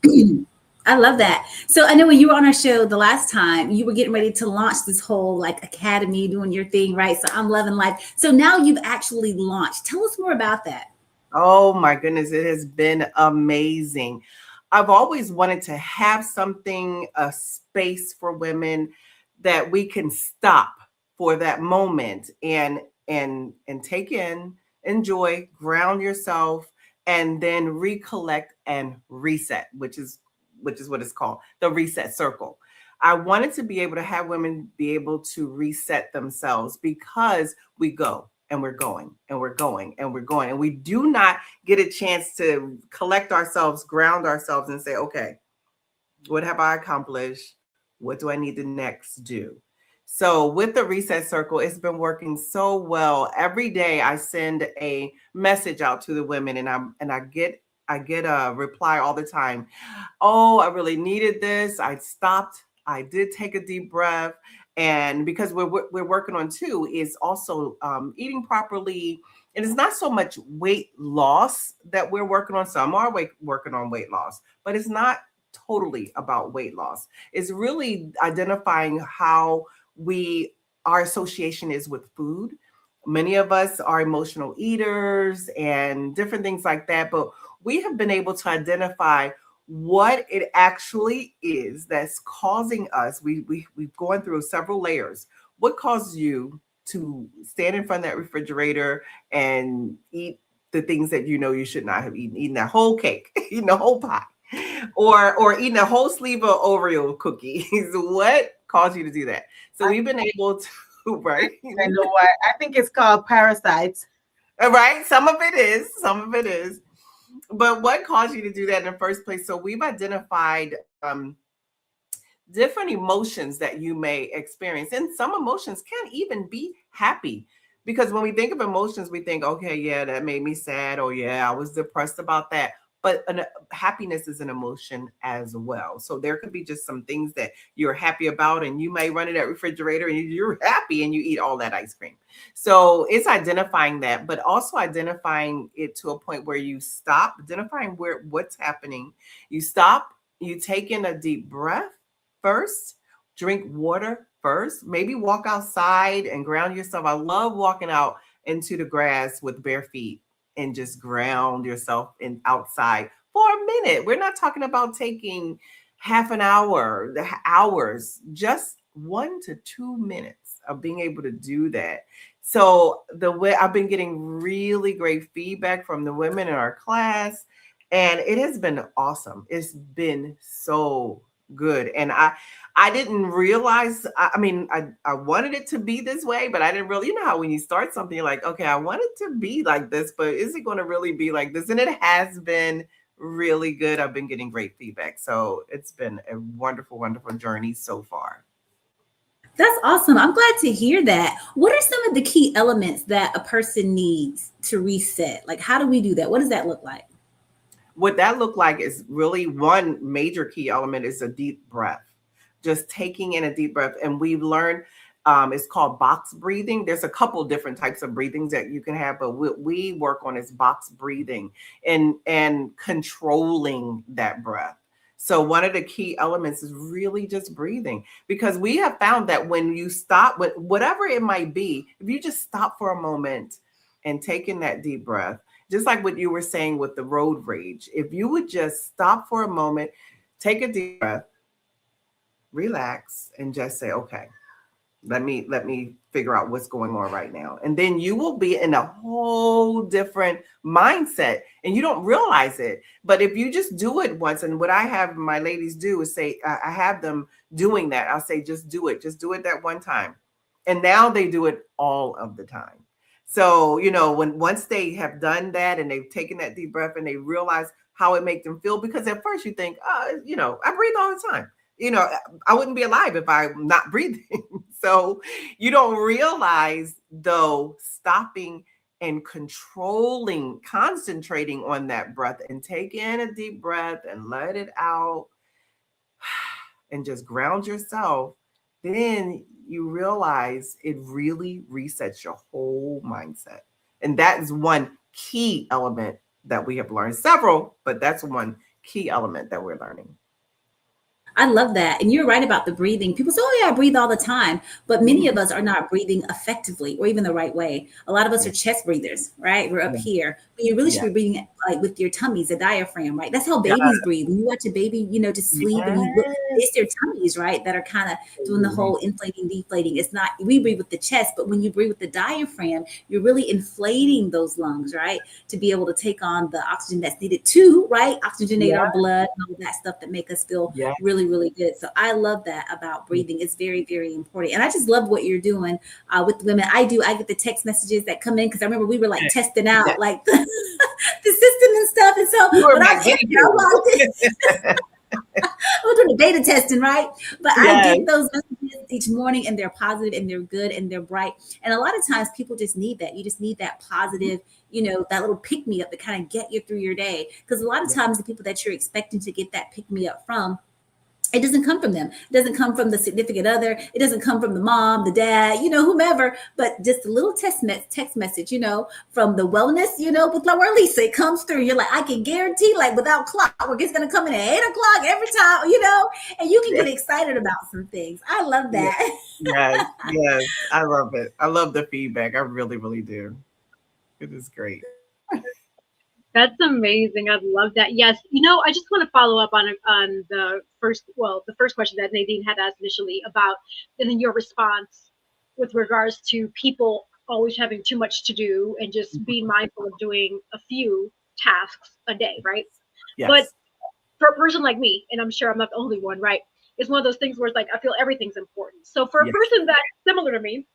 I love that. So I know when you were on our show the last time, you were getting ready to launch this whole academy, doing your thing, right? So I'm loving life. So now you've actually launched. Tell us more about that. Oh my goodness, it has been amazing. I've always wanted to have something, a space for women that we can stop for that moment and take in, enjoy, ground yourself, and then recollect and reset, which is what it's called, the reset circle. I wanted to be able to have women be able to reset themselves, because we go and we're going and we're going and we're going, and we do not get a chance to collect ourselves, ground ourselves, and say, okay, what have I accomplished? What do I need to next do? So with the reset circle, it's been working so well. Every day I send a message out to the women, and I get a reply all the time. Oh, I really needed this. I stopped. I did take a deep breath. And because we're working on too is also eating properly. And it's not so much weight loss that we're working on. Some are working on weight loss, but it's not totally about weight loss. It's really identifying how our association is with food. Many of us are emotional eaters and different things like that, but we have been able to identify what it actually is that's causing us. We've gone through several layers. What causes you to stand in front of that refrigerator and eat the things that you know you should not have eaten that whole cake, eating the whole pie, or eating a whole sleeve of Oreo cookies? What caused you to do that? So we've been able to, right? I know why. I think it's called parasites. Right? Some of it is. But what caused you to do that in the first place? So we've identified different emotions that you may experience. And some emotions can't even be happy. Because when we think of emotions, we think, okay, yeah, that made me sad. Or yeah, I was depressed about that. But happiness is an emotion as well. So there could be just some things that you're happy about, and you may run in that refrigerator and you're happy and you eat all that ice cream. So it's identifying that, but also identifying it to a point where you stop, identifying what's happening. You stop, you take in a deep breath first, drink water first, maybe walk outside and ground yourself. I love walking out into the grass with bare feet and just ground yourself outside for a minute. We're not talking about taking half an hour, hours, just 1 to 2 minutes of being able to do that. So the way I've been getting really great feedback from the women in our class, and it has been awesome. It's been so good. And I didn't realize, I mean, I wanted it to be this way, but I didn't really, you know how when you start something, you're like, okay, I want it to be like this, but is it going to really be like this? And it has been really good. I've been getting great feedback. So it's been a wonderful, wonderful journey so far. That's awesome. I'm glad to hear that. What are some of the key elements that a person needs to reset? Like, how do we do that? What does that look like? What that look like is really one major key element is a deep breath. Just taking in a deep breath. And we've learned it's called box breathing. There's a couple different types of breathings that you can have, but what we work on is box breathing and controlling that breath. So one of the key elements is really just breathing, because we have found that when you stop with whatever it might be, if you just stop for a moment and take in that deep breath, just like what you were saying with the road rage, if you would just stop for a moment, take a deep breath, relax, and just say, okay, let me figure out what's going on right now. And then you will be in a whole different mindset and you don't realize it. But if you just do it once, and what I have my ladies do is say, I have them doing that. I'll say, just do it that one time. And now they do it all of the time. So, you know, once they have done that and they've taken that deep breath and they realize how it makes them feel, because at first you think, you know, I breathe all the time. You know, I wouldn't be alive if I'm not breathing. So you don't realize, though, stopping and controlling, concentrating on that breath and take in a deep breath and let it out and just ground yourself. Then you realize it really resets your whole mindset. And that is one key element that we have learned. Several, but that's one key element that we're learning. I love that. And you're right about the breathing. People say, oh yeah, I breathe all the time. But many of us are not breathing effectively or even the right way. A lot of us are chest breathers, right? We're up here. But you really should be breathing like with your tummies, the diaphragm, right? That's how babies breathe. When you watch a baby, you know, just sleep and you look, it's their tummies, right? That are kind of doing the whole inflating, deflating. It's not, we breathe with the chest, but when you breathe with the diaphragm, you're really inflating those lungs, right? To be able to take on the oxygen that's needed to, right? Oxygenate our blood and all that stuff that make us feel really, really good. So I love that about breathing. It's very, very important. And I just love what you're doing with the women. I get the text messages that come in, because I remember we were like testing out like the system and stuff. And so when I was doing the beta testing, right? But Yes. I get those messages each morning, and they're positive and they're good and they're bright. And a lot of times people just need that. You just need that positive, that little pick me up to kind of get you through your day. Because a lot of times the people that you're expecting to get that pick me up from, it doesn't come from them. It doesn't come from the significant other. It doesn't come from the mom, the dad, whomever, but just a little text message, from the wellness, with Warlesea. It comes through. You're like, I can guarantee, like, without clockwork, it's going to come in at 8:00 every time, and you can get excited about some things. I love that. Yes. Yes. I love it. I love the feedback. I really, really do. It is great. That's amazing. I love that. Yes. I just want to follow up on the first question that Nadine had asked initially about, and then your response with regards to people always having too much to do and just being mindful of doing a few tasks a day, right? Yes. But for a person like me, and I'm sure I'm not the only one, right? It's one of those things where it's like, I feel everything's important. So for a person that's similar to me,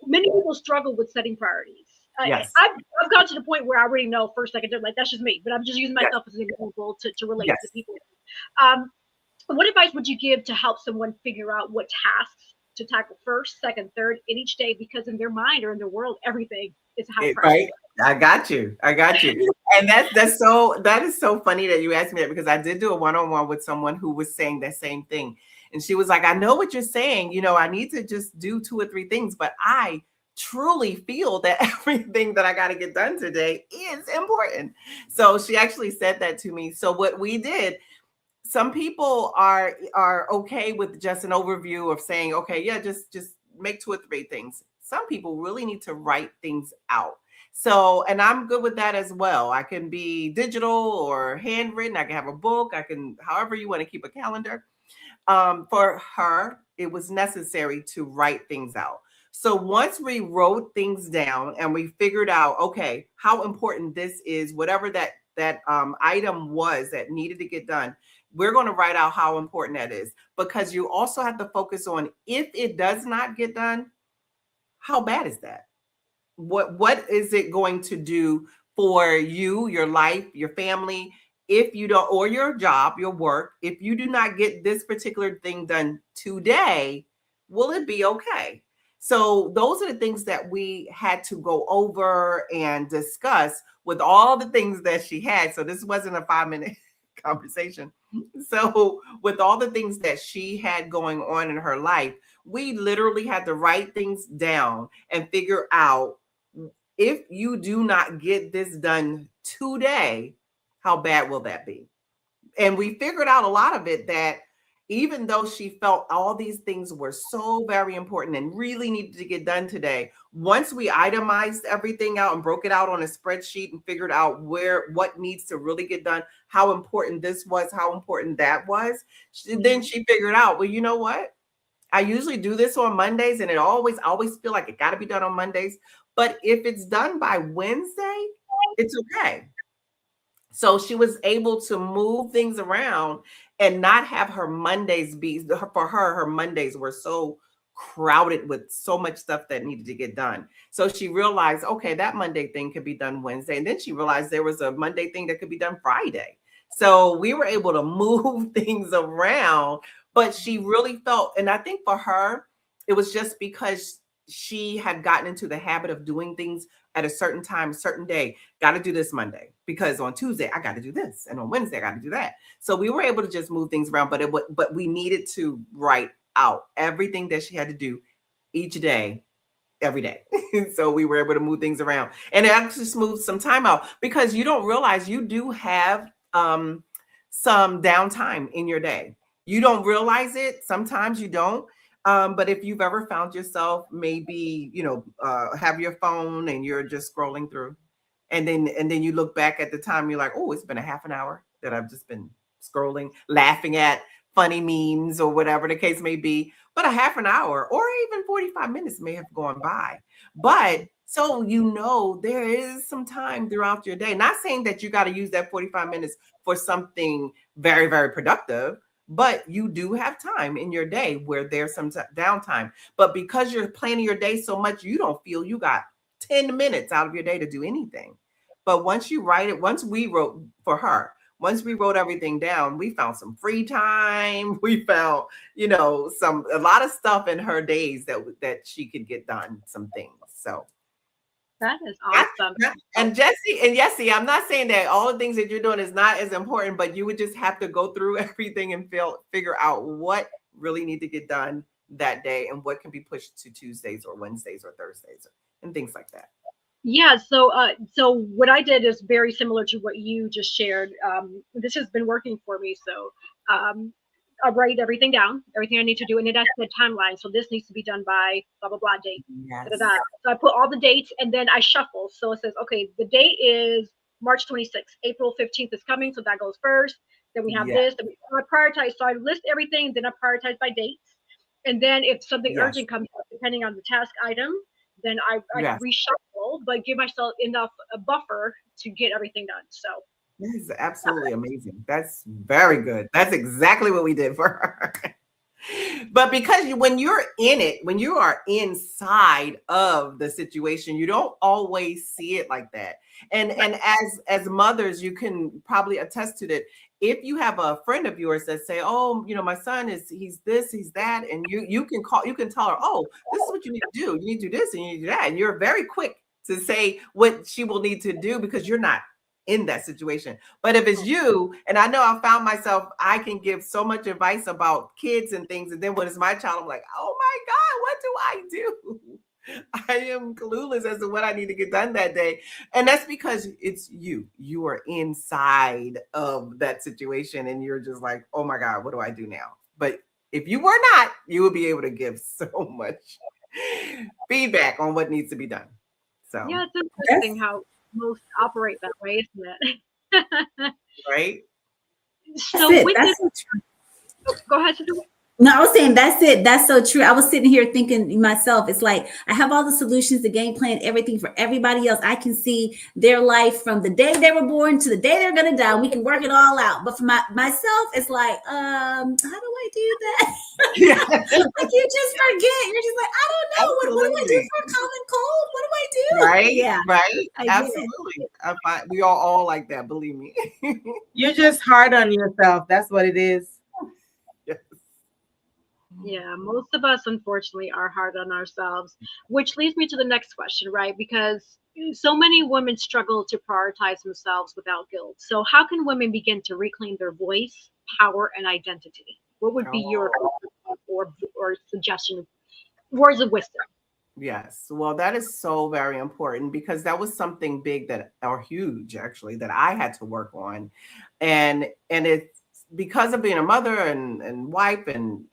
many people struggle with setting priorities. Yes. I've gotten to the point where I already know first, second, third, like that's just me, but I'm just using myself as an example to relate to people. What advice would you give to help someone figure out what tasks to tackle first, second, third in each day? Because in their mind or in their world, everything is high priority. Right. I got you. And that is so funny that you asked me that, because I did do a one-on-one with someone who was saying that same thing. And she was like, I know what you're saying. I need to just do 2 or 3 things, but I truly feel that everything that I got to get done today is important. So she actually said that to me. So what we did, some people are okay with just an overview of saying, okay, yeah, just make 2 or 3 things. Some people really need to write things out. So, and I'm good with that as well. I can be digital or handwritten. I can have a book. I can, however you want to keep a calendar. For her, it was necessary to write things out. So once we wrote things down and we figured out, okay, how important this is, whatever that item was that needed to get done, we're going to write out how important that is, because you also have to focus on, if it does not get done, how bad is that? What is it going to do for you, your life, your family, if you don't, or your job, your work? If you do not get this particular thing done today, will it be okay? So those are the things that we had to go over and discuss with all the things that she had. So this wasn't a 5-minute conversation. So with all the things that she had going on in her life, we literally had to write things down and figure out, if you do not get this done today, how bad will that be? And we figured out a lot of it, that even though she felt all these things were so very important and really needed to get done today, once we itemized everything out and broke it out on a spreadsheet and figured out what needs to really get done, how important this was, how important that was, then she figured out, well, you know what? I usually do this on Mondays, and I always feel like it got to be done on Mondays. But if it's done by Wednesday, it's okay. So she was able to move things around and not have her Mondays be, for her Mondays were so crowded with so much stuff that needed to get done. So she realized, okay, that Monday thing could be done Wednesday. And then she realized there was a Monday thing that could be done Friday. So we were able to move things around, but she really felt, and I think for her, it was just because she had gotten into the habit of doing things at a certain time, a certain day. Got to do this Monday, because on Tuesday I got to do this, and on Wednesday I got to do that. So we were able to just move things around, but we needed to write out everything that she had to do each day, every day. So we were able to move things around, and it actually smoothed some time out, because you don't realize you do have some downtime in your day. You don't realize it. Sometimes you don't. But if you've ever found yourself maybe, have your phone and you're just scrolling through, and then you look back at the time, you're like, oh, it's been a half an hour that I've just been scrolling, laughing at funny memes or whatever the case may be. But a half an hour or even 45 minutes may have gone by. But so, there is some time throughout your day. Not saying that you got to use that 45 minutes for something very, very productive, but you do have time in your day where there's some downtime. But because you're planning your day so much, you don't feel you got 10 minutes out of your day to do anything. But once you write it, once we wrote for her, once we wrote everything down, we found some free time. We found, you know, a lot of stuff in her days that she could get done some things. So that is awesome. And Jessie, I'm not saying that all the things that you're doing is not as important, but you would just have to go through everything and figure out what really need to get done that day and what can be pushed to Tuesdays or Wednesdays or Thursdays and things like that. Yeah, so what I did is very similar to what you just shared. This has been working for me. So I write everything down, everything I need to do, and it has a timeline. So this needs to be done by blah blah blah date. Yes. Da, da, da. So I put all the dates, and then I shuffle. So it says, okay, the date is March 26th. April 15th is coming, so that goes first. Then we have this. Then I prioritize. So I list everything, then I prioritize by dates. And then if something urgent comes up, depending on the task item, then I reshuffle, but give myself enough a buffer to get everything done. So this is absolutely amazing. That's very good. That's exactly what we did for her. But because when you're in it, when you are inside of the situation, you don't always see it like that. And as mothers, you can probably attest to that. If you have a friend of yours that say, oh, you know, my son he's this, he's that, and you can tell her, oh, this is what you need to do. You need to do this and you need to do that. And you're very quick to say what she will need to do because you're not in that situation. But if it's you, and I know I found myself, I can give so much advice about kids and things. And then when it's my child, I'm like, oh my God, what do I do? I am clueless as to what I need to get done that day. And that's because it's you. You are inside of that situation and you're just like, oh my God, what do I do now? But if you were not, you would be able to give so much feedback on what needs to be done. So yeah, it's interesting how most operate that way, isn't it? Right? So go ahead, Susan. No, I was saying that's it. That's so true. I was sitting here thinking to myself, it's like I have all the solutions, the game plan, everything for everybody else. I can see their life from the day they were born to the day they're gonna die. We can work it all out. But for myself, it's like, how do I do that? Yeah. Like you just forget. You're just like, I don't know. What do I do for a common cold? What do I do? Right? Yeah. Right. Absolutely. We are all like that, believe me. You're just hard on yourself. That's what it is. Yeah, most of us, unfortunately, are hard on ourselves, which leads me to the next question, right? Because so many women struggle to prioritize themselves without guilt. So how can women begin to reclaim their voice, power, and identity? What would be your or suggestion, words of wisdom? Yes. Well, that is so very important because that was something big or huge, actually, that I had to work on. And it's because of being a mother and wife and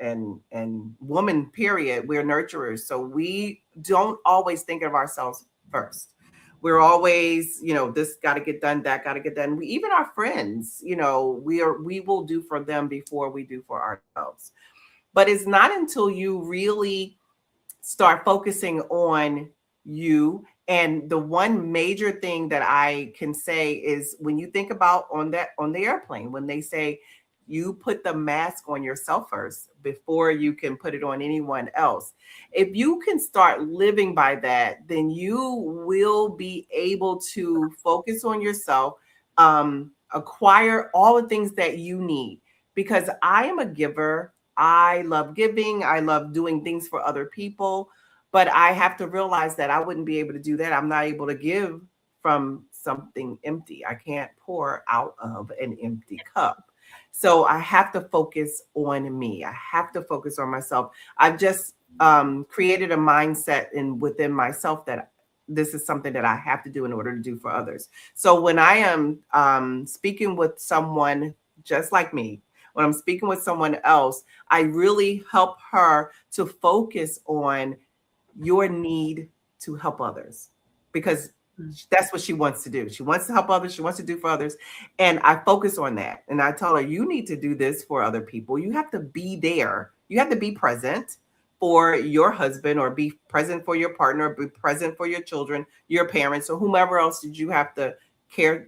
woman, period, we're nurturers. So we don't always think of ourselves first. We're always, you know, this got to get done, that got to get done. Even our friends, you know, we will do for them before we do for ourselves. But it's not until you really start focusing on you. And the one major thing that I can say is when you think about on the airplane, when they say, you put the mask on yourself first before you can put it on anyone else. If you can start living by that, then you will be able to focus on yourself, acquire all the things that you need. Because I am a giver. I love giving. I love doing things for other people. But I have to realize that I wouldn't be able to do that. I'm not able to give from something empty. I can't pour out of an empty cup. So I have to focus on me. I have to focus on myself. I've just created a mindset within myself that this is something that I have to do in order to do for others. So when I am speaking with someone just like me, when I'm speaking with someone else, I really help her to focus on your need to help others because that's what she wants to do. She wants to help others. She wants to do for others. And I focus on that. And I tell her, you need to do this for other people. You have to be there. You have to be present for your husband or be present for your partner, be present for your children, your parents, or whomever else that you have to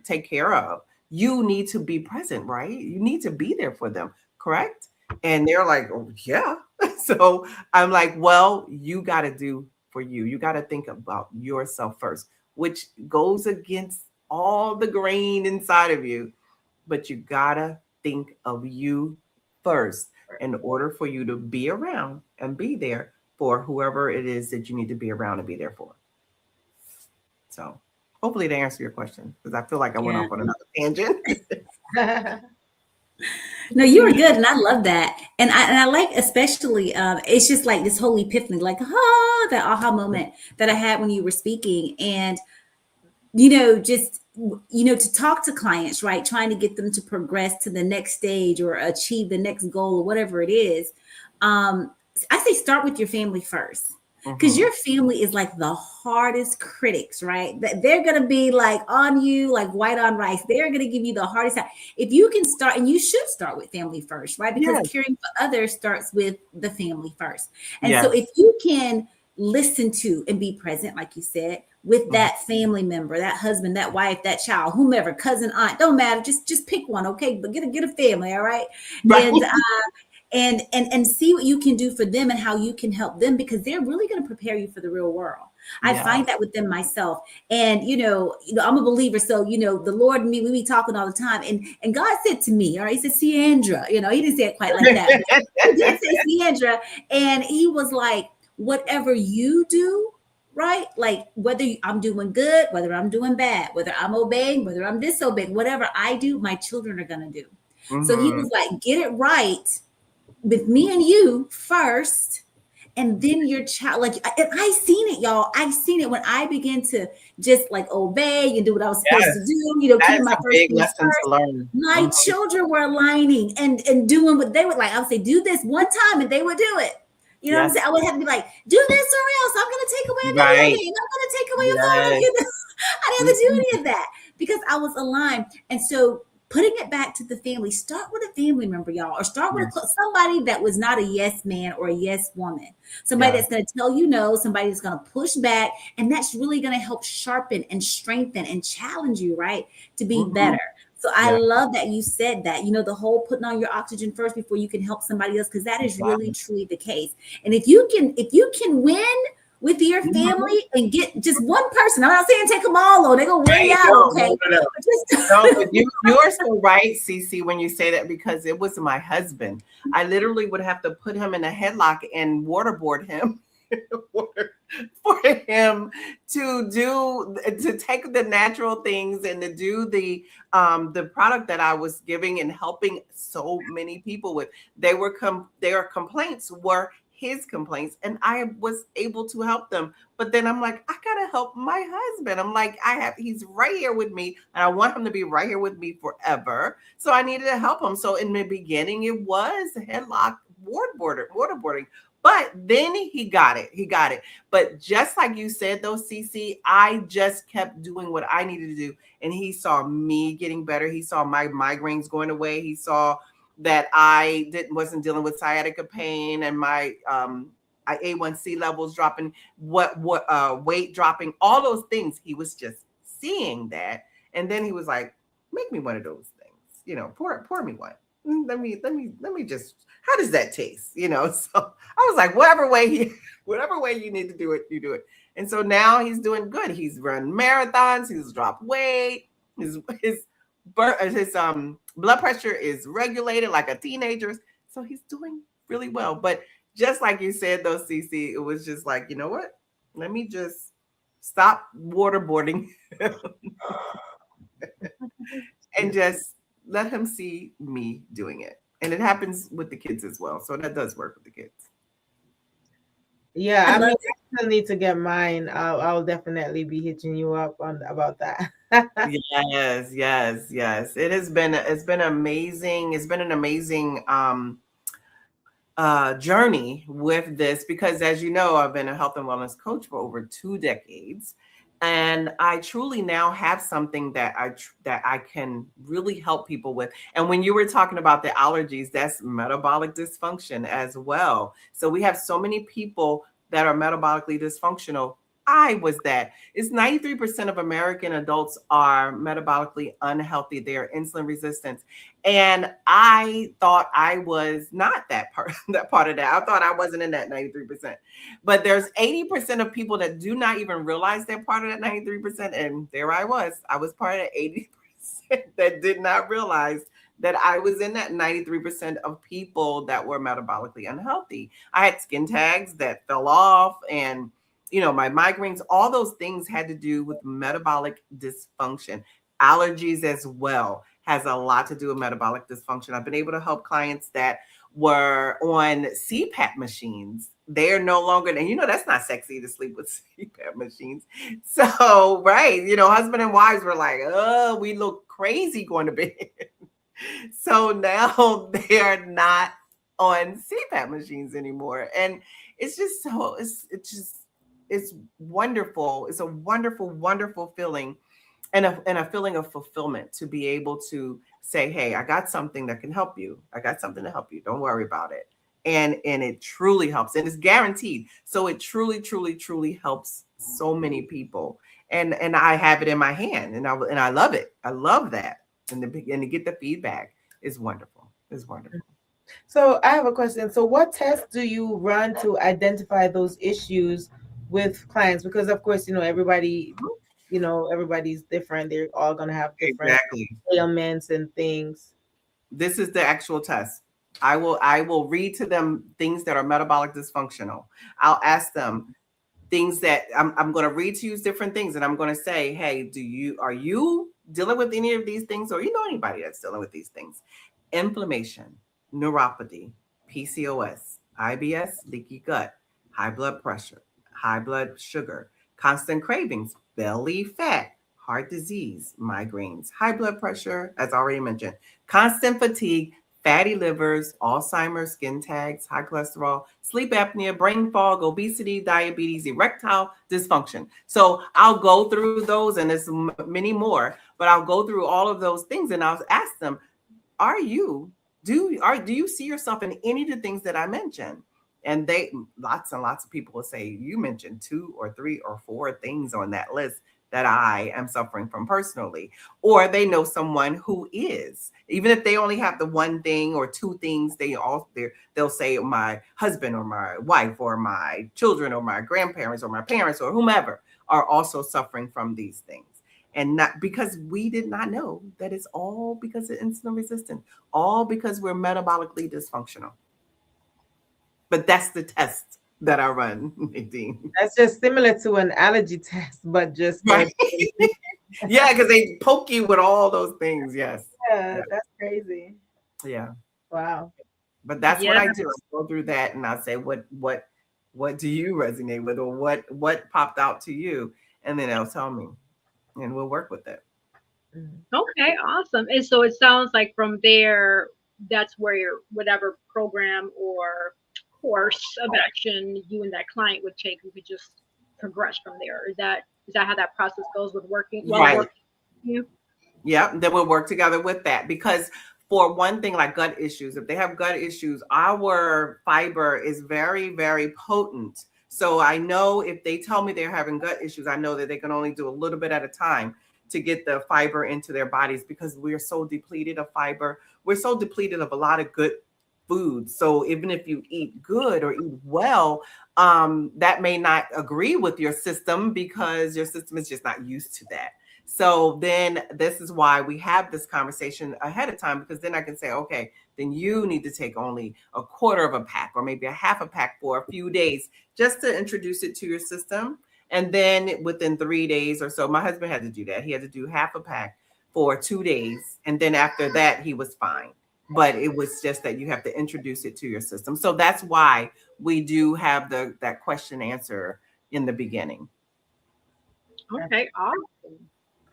take care of. You need to be present, right? You need to be there for them, correct? And they're like, oh, yeah. So I'm like, well, you got to do for you. You got to think about yourself first, which goes against all the grain inside of you. but you gotta think of you first in order for you to be around and be there for whoever it is that you need to be around and be there for. So hopefully to answer your question, because I feel like I went off on another tangent. No, you were good, and I love that. And I like, especially, it's just like this whole epiphany, like that aha moment that I had when you were speaking, and just to talk to clients, right? Trying to get them to progress to the next stage or achieve the next goal or whatever it is. I say start with your family first. Because your family is like the hardest critics, right? They're going to be like on you, like white on rice. They're going to give you the hardest time. If you can start, and you should start with family first, right? Because caring for others starts with the family first. And so if you can listen to and be present, like you said, with that family member, that husband, that wife, that child, whomever, cousin, aunt, don't matter. Just pick one, okay? But get a family, all right? And see what you can do for them and how you can help them, because they're really going to prepare you for the real world. I find that with them myself. And, I'm a believer. So, the Lord and me, we be talking all the time. And God said to me, all right, he said, Sandra, he didn't say it quite like that. He did say Sandra. And he was like, whatever you do, right? Like whether I'm doing good, whether I'm doing bad, whether I'm obeying, whether I'm disobeying, whatever I do, my children are going to do. So he was like, get it right with me and you first, and then your child. Like, and I seen it, y'all. I seen it when I began to just like obey and do what I was supposed to do. Putting my first big lesson to learn. My children were aligning and doing what they would like. I would say, do this one time, and they would do it. You know what I'm saying? I would have to be like, do this or else I'm going to take away your game. I'm going to take away your phone. I didn't have to do any of that because I was aligned. And so putting it back to the family, start with a family member, y'all, or start with somebody that was not a yes man or a yes woman. Somebody that's going to tell you no, somebody that's going to push back. And that's really going to help sharpen and strengthen and challenge you, right, to be better. So I love that you said that, the whole putting on your oxygen first before you can help somebody else, because that is really, truly the case. And if you can win with your family and get just one person, I'm not saying take them all on, they're going to wear you out, okay? No, but you are so right, Cece, when you say that, because it was my husband. I literally would have to put him in a headlock and waterboard him for him to take the natural things and to do the product that I was giving and helping so many people with. Their complaints were his complaints, and I was able to help them. But then I'm like, I gotta help my husband. I'm like, he's right here with me, and I want him to be right here with me forever. So I needed to help him. So in the beginning, it was headlock waterboarding. But then he got it. But just like you said, though, Cece, I just kept doing what I needed to do. And he saw me getting better. He saw my migraines going away. He saw that I wasn't dealing with sciatica pain and my A1C levels dropping, weight dropping, all those things. He was just seeing that. And then he was like, make me one of those things, pour me one. Let me just, how does that taste? So I was like, whatever way you need to do it, you do it. And so now he's doing good. He's run marathons. He's dropped weight. His blood pressure is regulated like a teenager's. So he's doing really well. But just like you said, though, Cece, it was just like, you know what? Let me just stop waterboarding and just let him see me doing it. And it happens with the kids as well. So that does work with the kids. Yeah, I still need to get mine. I'll definitely be hitting you up about that. Yes. It's been amazing. It's been an amazing journey with this, because as you know, I've been a health and wellness coach for over 2 decades. And I truly now have something that I can really help people with. And when you were talking about the allergies, that's metabolic dysfunction as well. So we have so many people that are metabolically dysfunctional. I was that. It's 93% of American adults are metabolically unhealthy. They are insulin resistant. And I thought I was not that part of that. I thought I wasn't in that 93%. But there's 80% of people that do not even realize they're part of that 93%. And there I was part of that that did not realize that I was in that 93% of people that were metabolically unhealthy. I had skin tags that fell off, and my migraines, all those things had to do with metabolic dysfunction. Allergies as well has a lot to do with metabolic dysfunction. I've been able to help clients that were on CPAP machines. They're no longer, and that's not sexy to sleep with CPAP machines. So, right, husband and wives were like, oh, we look crazy going to bed. So now they're not on CPAP machines anymore. And it's just it's wonderful. It's a wonderful, wonderful feeling, and a feeling of fulfillment to be able to say, hey, I got something that can help you. I got something to help you. Don't worry about it. And it truly helps, and it's guaranteed. So it truly, truly, truly helps so many people. And I have it in my hand, and I love it. I love that. And to get the feedback is wonderful. It's wonderful. So I have a question. So what tests do you run to identify those issues with clients? Because of course, everybody's different. They're all going to have different ailments and things. This is the actual test. I will read to them things that are metabolic dysfunctional. I'll ask them things that I'm going to read to you different things, and I'm going to say, hey, are you dealing with any of these things, or anybody that's dealing with these things? Inflammation, neuropathy, PCOS, IBS, leaky gut, high blood pressure, high blood sugar, constant cravings, belly fat, heart disease, migraines, high blood pressure, as already mentioned, constant fatigue, fatty livers, Alzheimer's, skin tags, high cholesterol, sleep apnea, brain fog, obesity, diabetes, erectile dysfunction. So I'll go through those, and there's many more, but I'll go through all of those things, and I'll ask them, do you see yourself in any of the things that I mentioned? And lots and lots of people will say, you mentioned 2 or 3 or 4 things on that list that I am suffering from personally. Or they know someone who is, even if they only have the one thing or 2 things, they'll say my husband or my wife or my children or my grandparents or my parents or whomever are also suffering from these things. And not because we did not know that it's all because of insulin resistance, all because we're metabolically dysfunctional. But that's the test that I run, Nadine. That's just similar to an allergy test, but just right. Yeah, because they poke you with all those things. Yes. Yeah, that's crazy. Yeah. Wow. But that's what I do. I go through that, and I say, what do you resonate with, or what popped out to you, and then they'll tell me, and we'll work with it. Okay, awesome. And so it sounds like from there, that's where your whatever program or course of action you and that client would take, you could just progress from there. Is that how that process goes with working? Right. Yeah, then we'll work together with that, because for one thing, like gut issues, if they have gut issues, our fiber is very, very potent. So I know if they tell me they're having gut issues, I know that they can only do a little bit at a time to get the fiber into their bodies, because we're so depleted of fiber. We're so depleted of a lot of good food. So even if you eat good or eat well, that may not agree with your system, because your system is just not used to that. So then this is why we have this conversation ahead of time, because then I can say, okay, then you need to take only a quarter of a pack or maybe a half a pack for a few days, just to introduce it to your system. And then within 3 days or so, my husband had to do that. He had to do half a pack for 2 days. And then after that, he was fine. But it was just that you have to introduce it to your system. So that's why we do have that question answer in the beginning. Okay, awesome.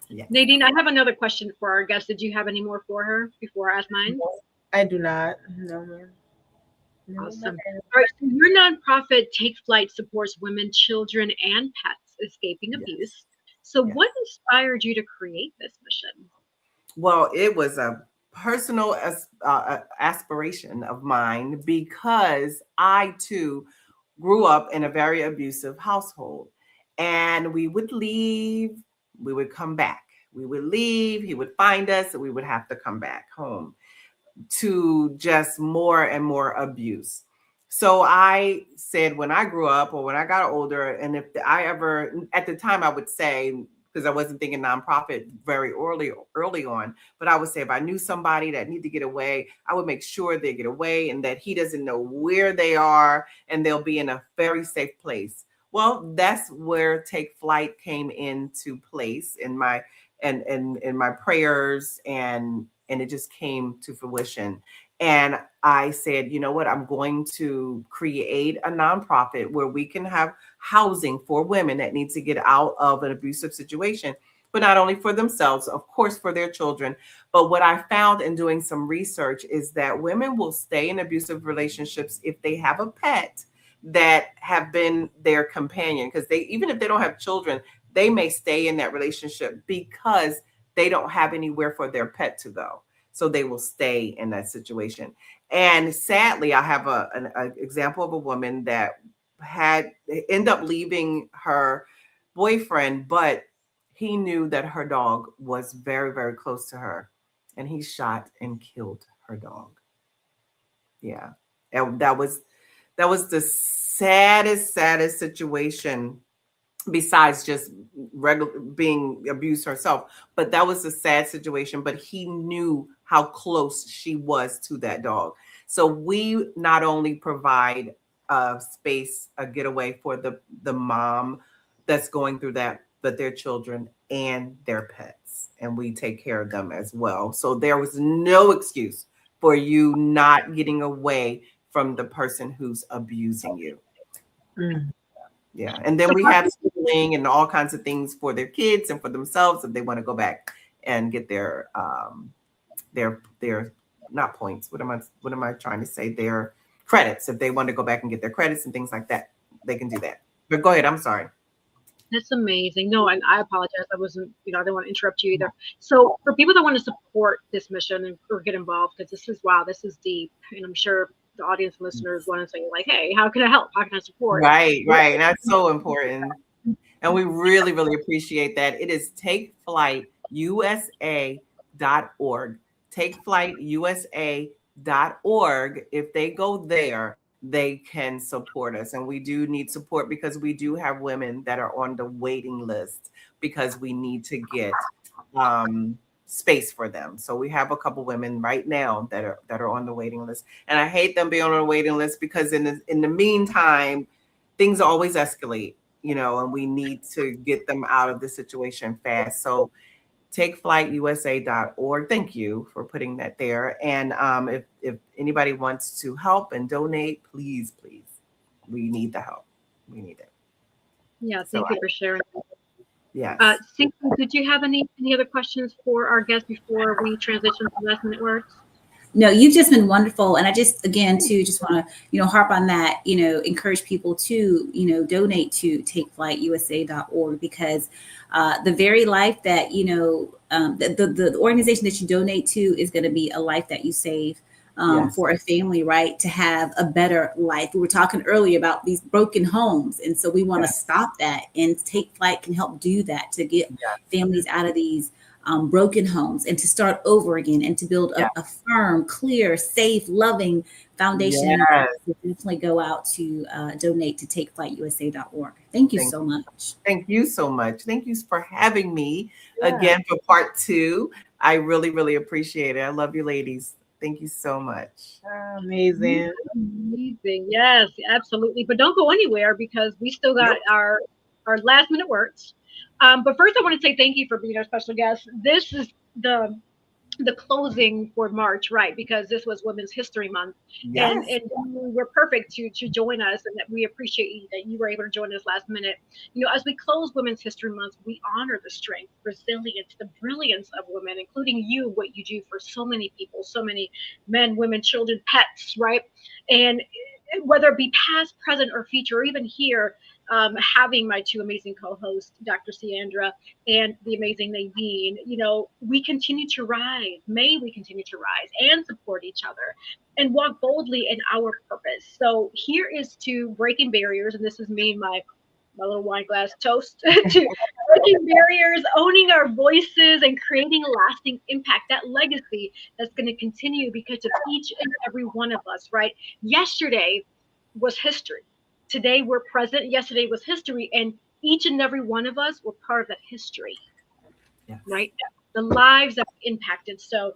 Yes. Nadine, I have another question for our guest. Did you have any more for her before I ask mine? No, I do not. No, ma'am. No, Awesome. All right, so your nonprofit Take Flight supports women, children, and pets escaping abuse. So what inspired you to create this mission? Well, it was a personal aspiration of mine, because I too grew up in a very abusive household, and we would leave, we would come back, we would leave, he would find us, and we would have to come back home to just more and more abuse. So I said, when I grew up or when I got older, and if I ever, at the time I would say, because I wasn't thinking nonprofit very early on. But I would say if I knew somebody that needed to get away, I would make sure they get away and that he doesn't know where they are and they'll be in a very safe place. Well, that's where Take Flight came into place in my prayers, and it just came to fruition. And I said, you know what, I'm going to create a nonprofit where we can have housing for women that need to get out of an abusive situation, but not only for themselves, of course, for their children. But what I found in doing some research is that women will stay in abusive relationships if they have a pet that have been their companion, because even if they don't have children, they may stay in that relationship because they don't have anywhere for their pet to go. So they will stay in that situation. And sadly, I have an example of a woman that ended up leaving her boyfriend, but he knew that her dog was very, very close to her, and he shot and killed her dog. Yeah. And that was the saddest situation, besides just being abused herself. But that was a sad situation, but he knew how close she was to that dog. So we not only provide a space, a getaway for the mom that's going through that, but their children and their pets. And we take care of them as well. So there was no excuse for you not getting away from the person who's abusing you. Mm. Yeah. And then we have schooling and all kinds of things for their kids and for themselves if they want to go back and get their not points. What am I trying to say? Their credits. If they want to go back and get their credits and things like that, they can do that. But go ahead. I'm sorry. That's amazing. No, and I apologize. I wasn't, I didn't want to interrupt you either. So for people that want to support this mission or get involved, because this is deep, and I'm sure the audience and listeners want to say, like, hey, how can I help? How can I support? Right. That's so important. And we really, really appreciate that. It is takeflightusa.org. Takeflightusa.org. If they go there, they can support us. And we do need support because we do have women that are on the waiting list because we need to get space for them. So we have a couple women right now that are on the waiting list. And I hate them being on the waiting list because in the meantime, things always escalate, and we need to get them out of the situation fast. So takeflightusa.org. Thank you for putting that there. And if anybody wants to help and donate, please, we need the help. We need it. Yeah, thank you for sharing. Yes. Cindy, did you have any other questions for our guest before we transition to last minute words? No, you've just been wonderful. And I just want to, harp on that, encourage people to, donate to takeflightusa.org, because the very life that, the organization that you donate to is going to be a life that you save for a family, right? To have a better life. We were talking earlier about these broken homes. And so we want to stop that, and Take Flight can help do that, to get families out of these broken homes and to start over again and to build a firm, clear, safe, loving foundation. Yes. Definitely go out to donate to takeflightusa.org. Thank you so much. Thank you so much. Thank you for having me again for part 2. I really, really appreciate it. I love you, ladies. Thank you so much. Amazing. Amazing. Yes, absolutely. But don't go anywhere, because we still got our last minute words. But first, I want to say thank you for being our special guest. This is the closing for March, right? Because this was Women's History Month, and we're perfect to join us, and that we appreciate that you were able to join us last minute. As we close Women's History Month, we honor the strength, resilience, the brilliance of women, including you, what you do for so many people, so many men, women, children, pets, right? And whether it be past, present, or future, or even here, having my 2 amazing co-hosts, Dr. Ciandra and the amazing Nadine, we continue to rise. May we continue to rise and support each other and walk boldly in our purpose. So here is to breaking barriers, and this is me and my little wine glass toast to breaking barriers, owning our voices, and creating a lasting impact, that legacy that's going to continue because of each and every one of us, right? Yesterday was history. Today we're present. Yesterday was history, and each and every one of us were part of that history. Yes. right? The lives that we impacted. So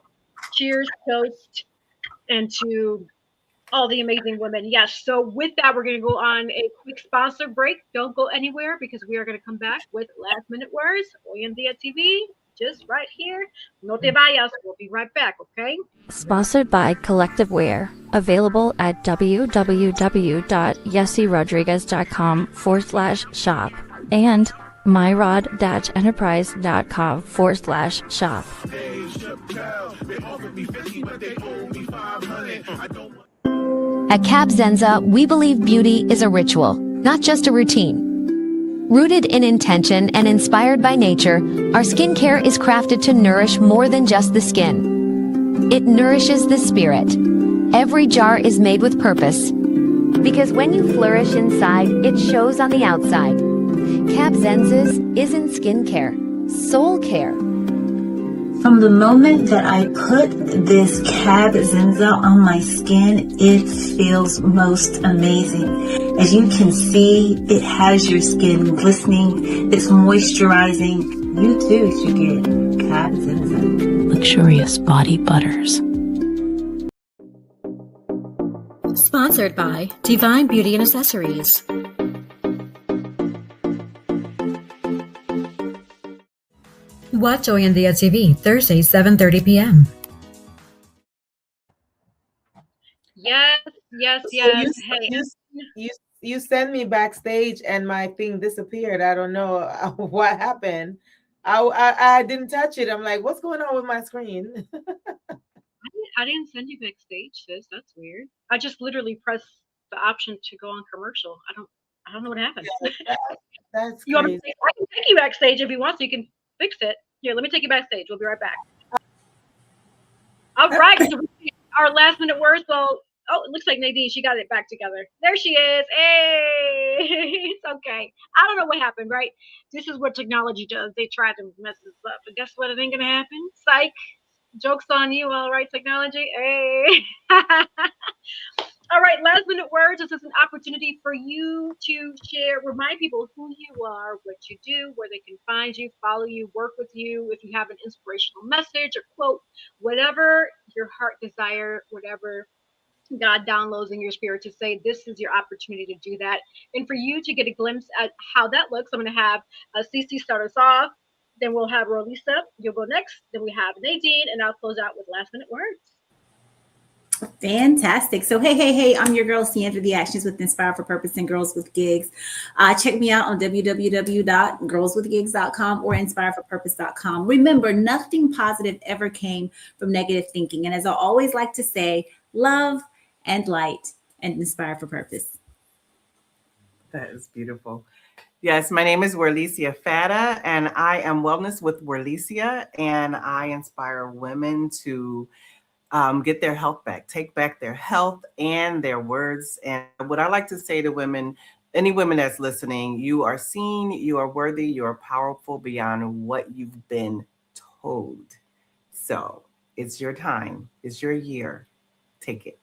cheers, toast, and to all the amazing women. Yes. So with that, we're going to go on a quick sponsor break. Don't go anywhere because we are going to come back with last minute words. Hoy En Dia TV, just right here. No te vayas. We'll be right back. Okay. Sponsored by Collective Wear, available at www.yessierodriguez.com/shop and myrod-enterprise.com/shop. At Cab Zenza, we believe beauty is a ritual, not just a routine. Rooted in intention and inspired by nature, our skincare is crafted to nourish more than just the skin. It nourishes the spirit. Every jar is made with purpose. Because when you flourish inside, it shows on the outside. Cab Zenza's isn't skincare, soul care. From the moment that I put this Cab Zenza on my skin, it feels most amazing. As you can see, it has your skin glistening, it's moisturizing. You too should get Cab Zenza. Luxurious body butters. Sponsored by Divine Beauty and Accessories. Watch Hoy En Dia TV, Thursday, 7:30 p.m. Yes, yes, So yes. Hey, you sent me backstage and my thing disappeared. I don't know what happened. I didn't touch it. I'm like, what's going on with my screen? I didn't send you backstage, sis. That's weird. I just literally pressed the option to go on commercial. I don't know what happened. That's You want me crazy. to I can take you backstage if you want, so you can fix it. Here, let me take you backstage. We'll be right back. All right, so our last minute words. So, oh, it looks like Nadine, she got it back together. There she is. Hey, it's okay. I don't know what happened, right? This is what technology does. They try to mess us up, but guess what? It ain't gonna happen. Psych. Joke's on you, all right, technology. Hey. All right, last minute words. This is an opportunity for you to share, remind people who you are, what you do, where they can find you, follow you, work with you. If you have an inspirational message or quote, whatever your heart desire, whatever God downloads in your spirit to say, this is your opportunity to do that. And for you to get a glimpse at how that looks, I'm going to have Cece start us off. Then we'll have Warlesea. You'll go next. Then we have Nadine, and I'll close out with last minute words. Fantastic. So, hey, I'm your girl, Sandra, the Actions with Inspire for Purpose and Girls with Gigs. Check me out on www.girlswithgigs.com or inspireforpurpose.com. Remember, nothing positive ever came from negative thinking. And as I always like to say, love and light and inspire for purpose. That is beautiful. Yes, my name is Warlesea Fatta, and I am Wellness with Warlesea, and I inspire women to get their health back, take back their health and their words. And what I like to say to women, any women that's listening, you are seen, you are worthy, you are powerful beyond what you've been told. So it's your time, it's your year, take it.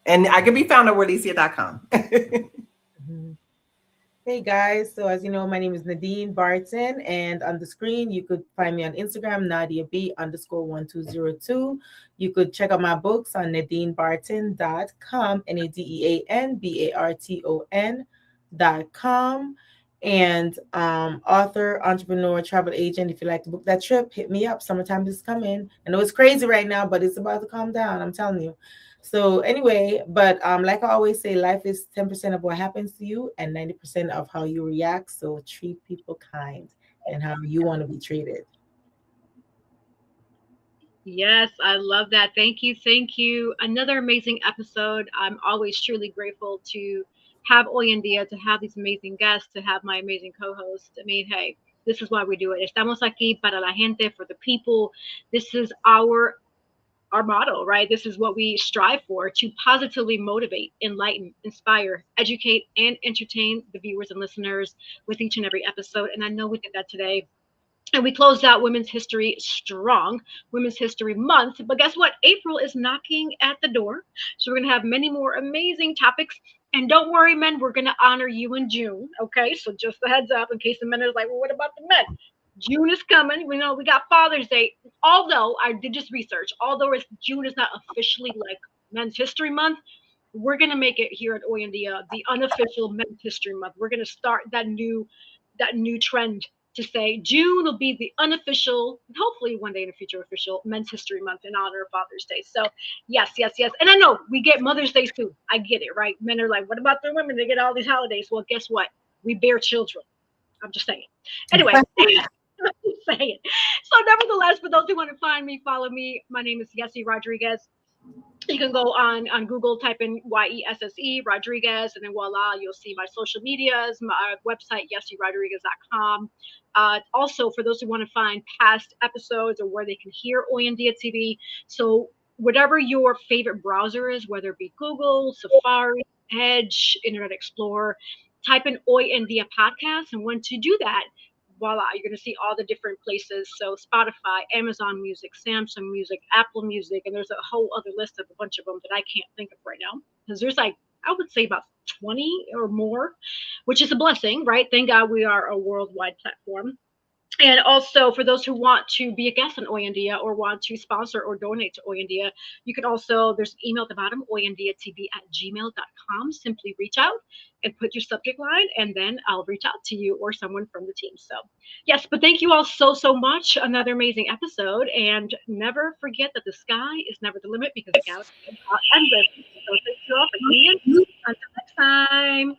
And I can be found at warlesea.com. Hey guys, so as you know, my name is Nadine Barton, and on the screen you could find me on Instagram, NadiaB_1202. You could check out my books on nadinebarton.com, NADEANBARTON.com. And author, entrepreneur, travel agent. If you like to book that trip, hit me up. Summertime is coming. I know it's crazy right now, but it's about to calm down, I'm telling you. So anyway, but like I always say, life is 10% of what happens to you and 90% of how you react. So treat people kind and how you want to be treated. Yes, I love that. Thank you. Thank you. Another amazing episode. I'm always truly grateful to have Hoy En Dia, to have these amazing guests, to have my amazing co-host. I mean, hey, this is why we do it. Estamos aquí para la gente, for the people. This is our motto, right? This is what we strive for, to positively motivate, enlighten, inspire, educate, and entertain the viewers and listeners with each and every episode. And I know we did that today. And we closed out Women's History strong, Women's History Month. But guess what? April is knocking at the door. So we're going to have many more amazing topics. And don't worry, men, we're going to honor you in June. Okay, so just a heads up in case the men are like, well, what about the men? June is coming. We know we got Father's Day. Although I did just research, although June is not officially like Men's History Month, we're gonna make it here at Hoy En Dia the unofficial Men's History Month. We're gonna start that new trend to say June will be the unofficial, hopefully one day in the future official Men's History Month in honor of Father's Day. So yes. And I know we get Mother's Day soon. I get it, right? Men are like, what about the women? They get all these holidays. Well, guess what? We bear children. I'm just saying. Anyway. I'm just saying. So nevertheless, for those who want to find me, follow me. My name is Yessie Rodriguez. You can go on Google, type in YESSE Rodriguez, and then voila, you'll see my social medias, my website, yessierodriguez.com. Also, for those who want to find past episodes or where they can hear Hoy En Dia TV, so whatever your favorite browser is, whether it be Google, Safari, Edge, Internet Explorer, type in Hoy En Dia podcast, and once you do that, voila, you're going to see all the different places. So Spotify, Amazon Music, Samsung Music, Apple Music, and there's a whole other list of a bunch of them that I can't think of right now, because there's like, I would say about 20 or more, which is a blessing, right? Thank God we are a worldwide platform. And also, for those who want to be a guest on Hoy En Dia or want to sponsor or donate to Hoy En Dia, you can also, there's an email at the bottom, hoyendiatv@gmail.com. Simply reach out and put your subject line, and then I'll reach out to you or someone from the team. So yes, but thank you all so much. Another amazing episode. And never forget that the sky is never the limit, because the galaxy is endless. So thank you all for being. Until next time.